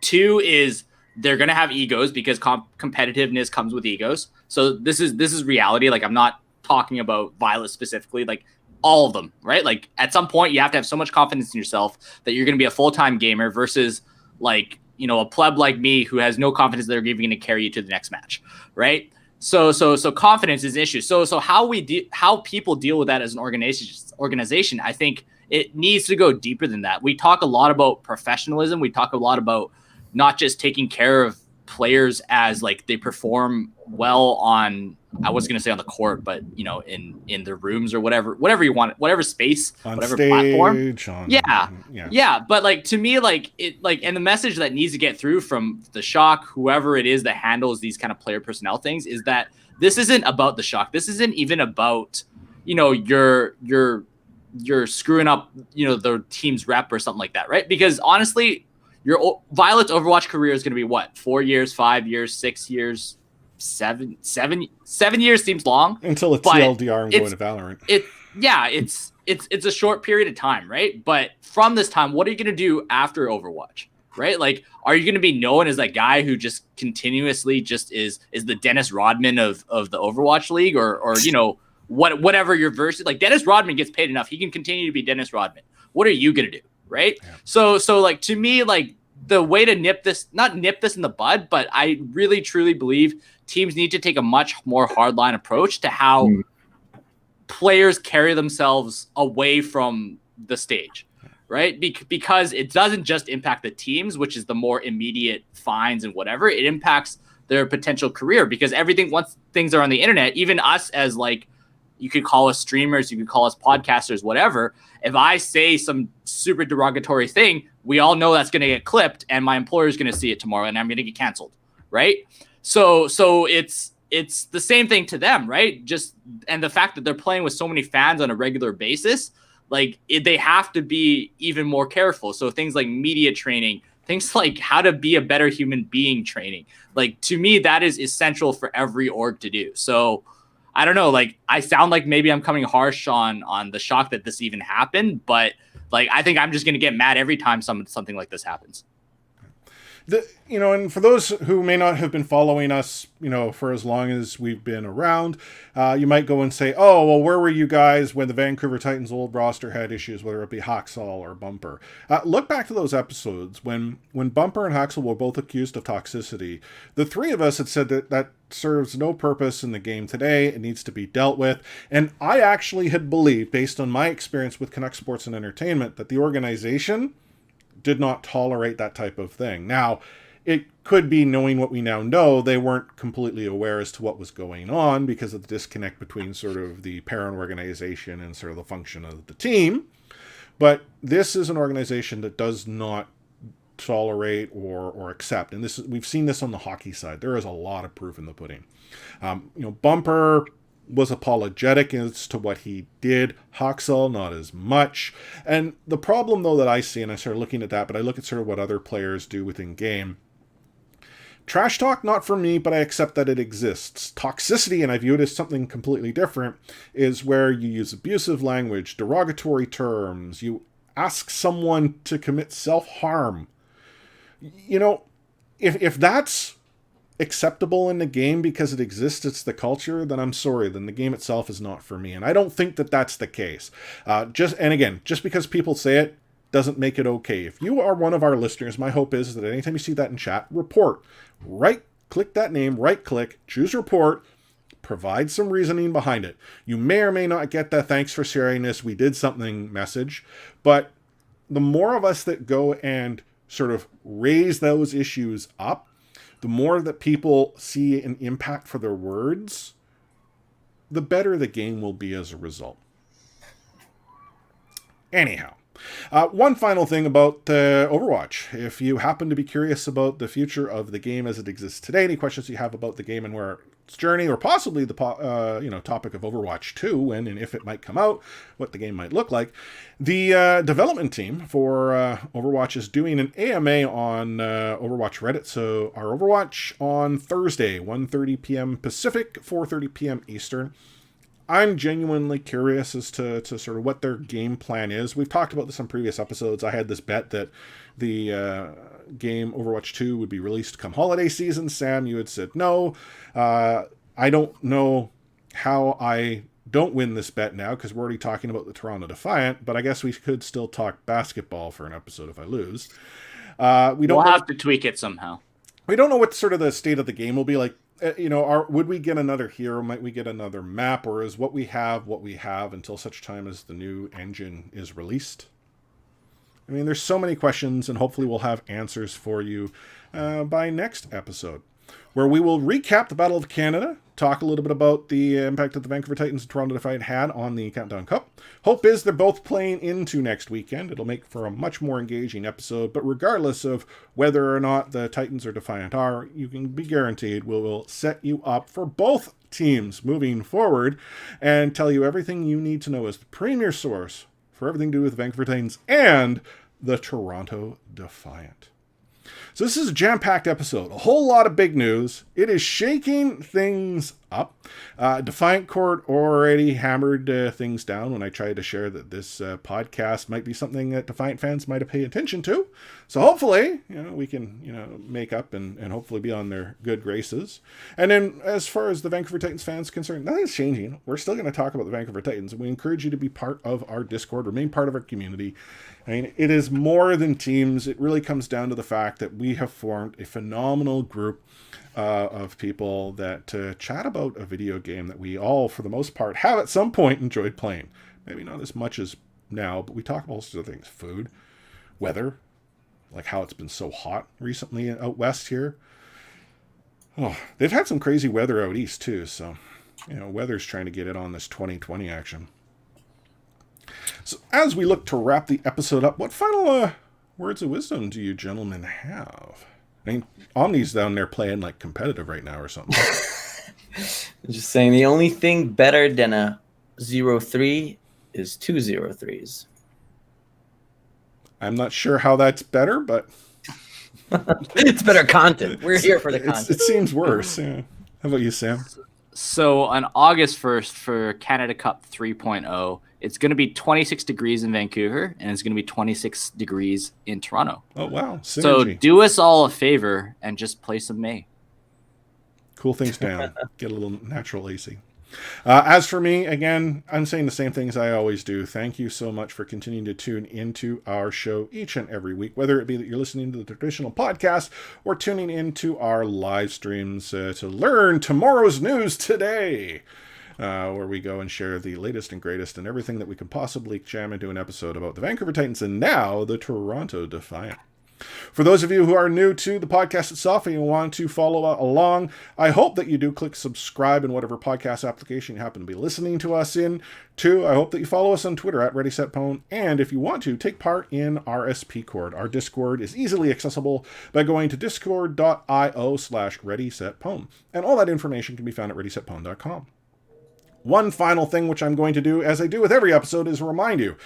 Speaker 4: Two is they're going to have egos, because competitiveness comes with egos. So this is reality. Like, I'm not talking about Violet specifically, like all of them, right? Like, at some point you have to have so much confidence in yourself that you're going to be a full-time gamer versus, like, a pleb like me who has no confidence that they're even going to carry you to the next match, right? So confidence is an issue. So how people deal with that as an organization, I think it needs to go deeper than that. We talk a lot about professionalism. We talk a lot about not just taking care of players as like they perform well on, I was going to say on the court, but in the rooms or whatever you want, whatever space, on whatever stage, platform. Yeah. But like, to me, like it, like, and the message that needs to get through from the Shock, whoever it is that handles these kind of player personnel things, is that this isn't about the Shock. This isn't even about, you're screwing up, the team's rep or something like that. Right. Because honestly, your Violet's Overwatch career is going to be what? 4 years, 5 years, 6 years, 7 years seems long
Speaker 2: until it's TLDR and going to Valorant.
Speaker 4: It's a short period of time, right? But from this time, what are you going to do after Overwatch, right? Like, are you going to be known as that guy who just continuously just is the Dennis Rodman of the Overwatch League, or whatever your version? Like, Dennis Rodman gets paid enough; he can continue to be Dennis Rodman. What are you going to do, right? Yeah. So like, to me, like, the way to not nip this in the bud, but I really truly believe teams need to take a much more hardline approach to how players carry themselves away from the stage, right? Because it doesn't just impact the teams, which is the more immediate fines and whatever. It impacts their potential career, because once things are on the internet, even us as, like, you could call us streamers, you could call us podcasters, whatever. If I say some super derogatory thing, we all know that's going to get clipped, and my employer is going to see it tomorrow, and I'm going to get canceled, right? So it's the same thing to them, right? And the fact that they're playing with so many fans on a regular basis, like, they have to be even more careful. So things like media training, things like how to be a better human being training, like, to me, that is essential for every org to do. So I don't know, like, I sound like maybe I'm coming harsh on the Shock that this even happened, but, like, I think I'm just going to get mad every time something like this happens.
Speaker 2: And for those who may not have been following us, for as long as we've been around, you might go and say, oh, well, where were you guys when the Vancouver Titans old roster had issues, whether it be Haxall or Bumper? Look back to those episodes when Bumper and Haxall were both accused of toxicity. The three of us had said that serves no purpose in the game today. It needs to be dealt with. And I actually had believed, based on my experience with Canuck Sports and Entertainment, that the organization did not tolerate that type of thing. Now, it could be, knowing what we now know, they weren't completely aware as to what was going on because of the disconnect between sort of the parent organization and sort of the function of the team. But this is an organization that does not tolerate or accept. And we've seen this on the hockey side. There is a lot of proof in the pudding. Bumper was apologetic as to what he did. Haxall, not as much. And the problem, though, that I see, and I started looking at that, but I look at sort of what other players do within game. Trash talk, not for me, but I accept that it exists. Toxicity, and I view it as something completely different, is where you use abusive language, derogatory terms, you ask someone to commit self-harm. If that's acceptable in the game because it exists, it's the culture, then I'm sorry, then the game itself is not for me. And I don't think that that's the case. Just because people say it doesn't make it okay. If you are one of our listeners, my hope is that anytime you see that in chat, report. Click that name, right-click, choose report, provide some reasoning behind it. You may or may not get that thanks for sharing this, we did something message, but the more of us that go and sort of raise those issues up, the more that people see an impact for their words, the better the game will be as a result. Anyhow, one final thing about Overwatch. If you happen to be curious about the future of the game as it exists today, any questions you have about the game and where its journey, or possibly the topic of Overwatch 2, when and if it might come out, what the game might look like, the development team for Overwatch is doing an AMA on Overwatch Reddit. So our Overwatch on Thursday, 1:30 p.m. Pacific, 4:30 p.m. Eastern. I'm genuinely curious as to sort of what their game plan is. We've talked about this on previous episodes. I had this bet that the game Overwatch 2 would be released come holiday season. Sam, you had said no. I don't know how I don't win this bet now, because we're already talking about the Toronto Defiant, but I guess we could still talk basketball for an episode if I lose. We'll
Speaker 4: have to tweak it somehow.
Speaker 2: We don't know what sort of the state of the game will be like. Would we get another hero? Might we get another map? Or is what we have until such time as the new engine is released? I mean, there's so many questions, and hopefully we'll have answers for you by next episode, where we will recap the Battle of Canada, talk a little bit about the impact that the Vancouver Titans and Toronto Defiant had on the Countdown Cup. Hope is they're both playing into next weekend. It'll make for a much more engaging episode, but regardless of whether or not the Titans or Defiant are, you can be guaranteed we will set you up for both teams moving forward and tell you everything you need to know as the premier source for everything to do with the Vancouver Titans and the Toronto Defiant. So this is a jam-packed episode. A whole lot of big news. It is shaking things up. Defiant Court already hammered things down when I tried to share that this podcast might be something that Defiant fans might have paid attention to. So hopefully, we can, make up and hopefully be on their good graces. And then as far as the Vancouver Titans fans are concerned, nothing's changing. We're still going to talk about the Vancouver Titans. We encourage you to be part of our Discord, remain part of our community. I mean, it is more than teams. It really comes down to the fact that we have formed a phenomenal group of people that chat about a video game that we all, for the most part, have at some point enjoyed playing. Maybe not as much as now, but we talk about all sorts of things. Food, weather, like how it's been so hot recently out west here. Oh, they've had some crazy weather out east too, so, weather's trying to get in on this 2020 action. So as we look to wrap the episode up, what final words of wisdom do you gentlemen have? I mean, Omni's down there playing like competitive right now or something.
Speaker 3: I'm just saying, the only thing better than a 0-3 is 2 0-3s.
Speaker 2: I'm not sure how that's better, but
Speaker 3: it's better content. We're here for the content.
Speaker 2: It seems worse. Yeah. How about you, Sam?
Speaker 4: So on August 1st for Canada Cup 3.0, It's going to be 26 degrees in Vancouver, and it's going to be 26 degrees in Toronto.
Speaker 2: Oh, wow.
Speaker 4: So
Speaker 2: Synergy.
Speaker 4: do us all a favor and just play some May.
Speaker 2: Cool things down. Get a little natural AC. As for me, again, I'm saying the same things I always do. Thank you so much for continuing to tune into our show each and every week, whether it be that you're listening to the traditional podcast or tuning into our live streams to learn tomorrow's news today, where we go and share the latest and greatest and everything that we can possibly jam into an episode about the Vancouver Titans and now the Toronto Defiant. For those of you who are new to the podcast itself and you want to follow along, I hope that you do click subscribe in whatever podcast application you happen to be listening to us in. Two, I hope that you follow us on Twitter at ReadySetPwn. And if you want to, take part in our Discord. Our Discord is easily accessible by going to discord.io/ReadySetPwn. And all that information can be found at ReadySetPwn.com. One final thing which I'm going to do, as I do with every episode, is remind you,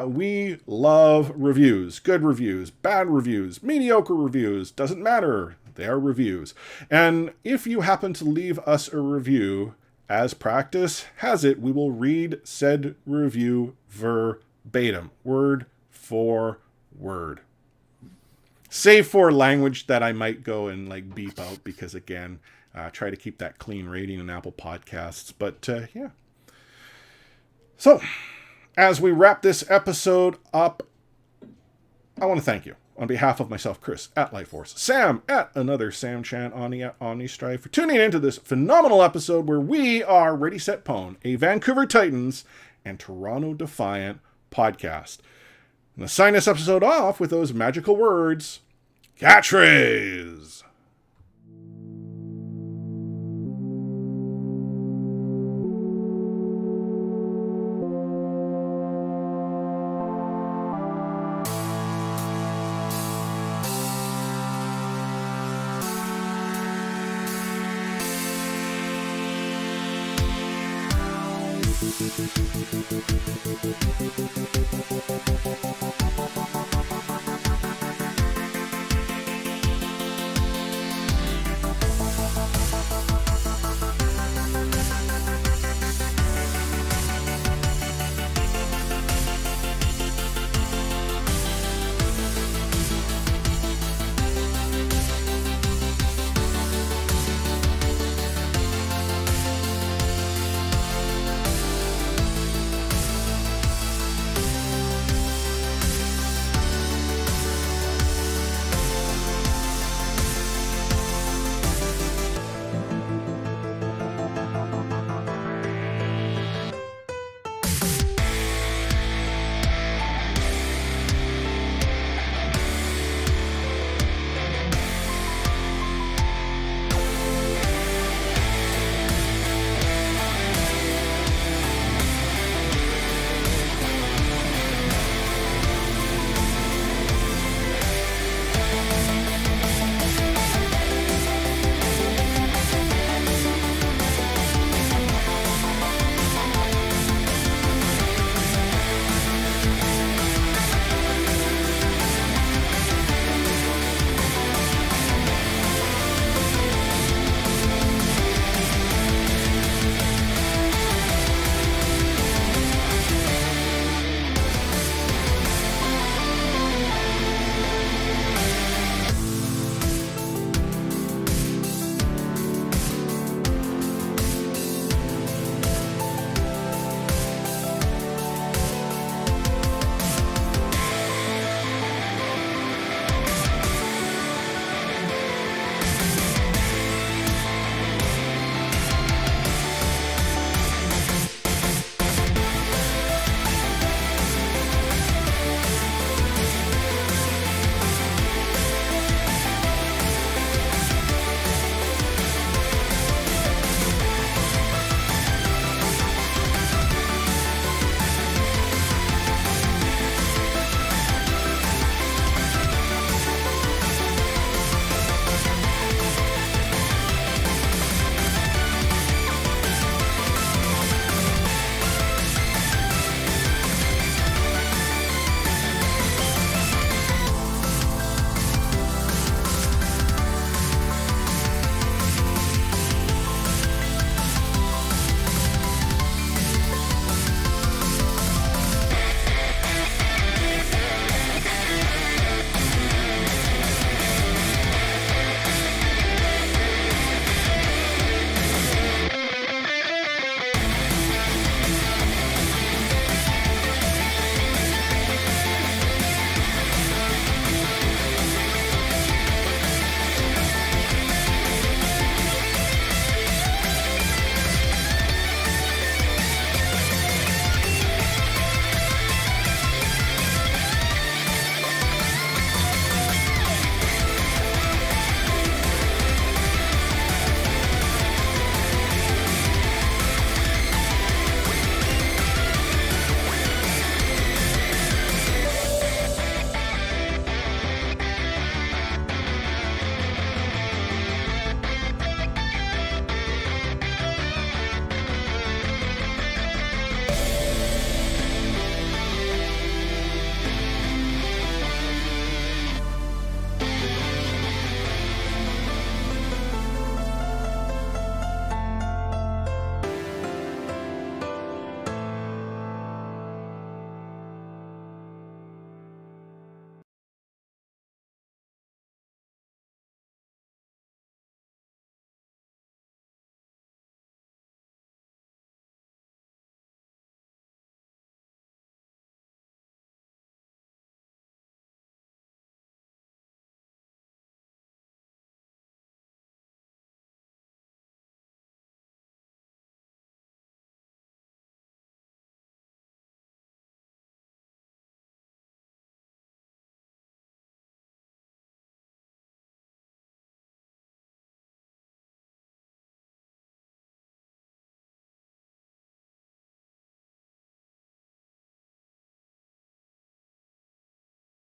Speaker 2: we love reviews. Good reviews, bad reviews, mediocre reviews, doesn't matter. They are reviews. And if you happen to leave us a review, as practice has it, we will read said review verbatim, word for word. Save for language that I might go and beep out because, again, try to keep that clean rating in Apple Podcasts. But, yeah. So, as we wrap this episode up, I want to thank you on behalf of myself, Chris, at Lightforce, Sam, at another Sam Chan, Ani at OmniStrive, for tuning into this phenomenal episode where we are Ready, Set, Pwn, a Vancouver Titans and Toronto Defiant podcast. I'm going to sign this episode off with those magical words, catchphrase!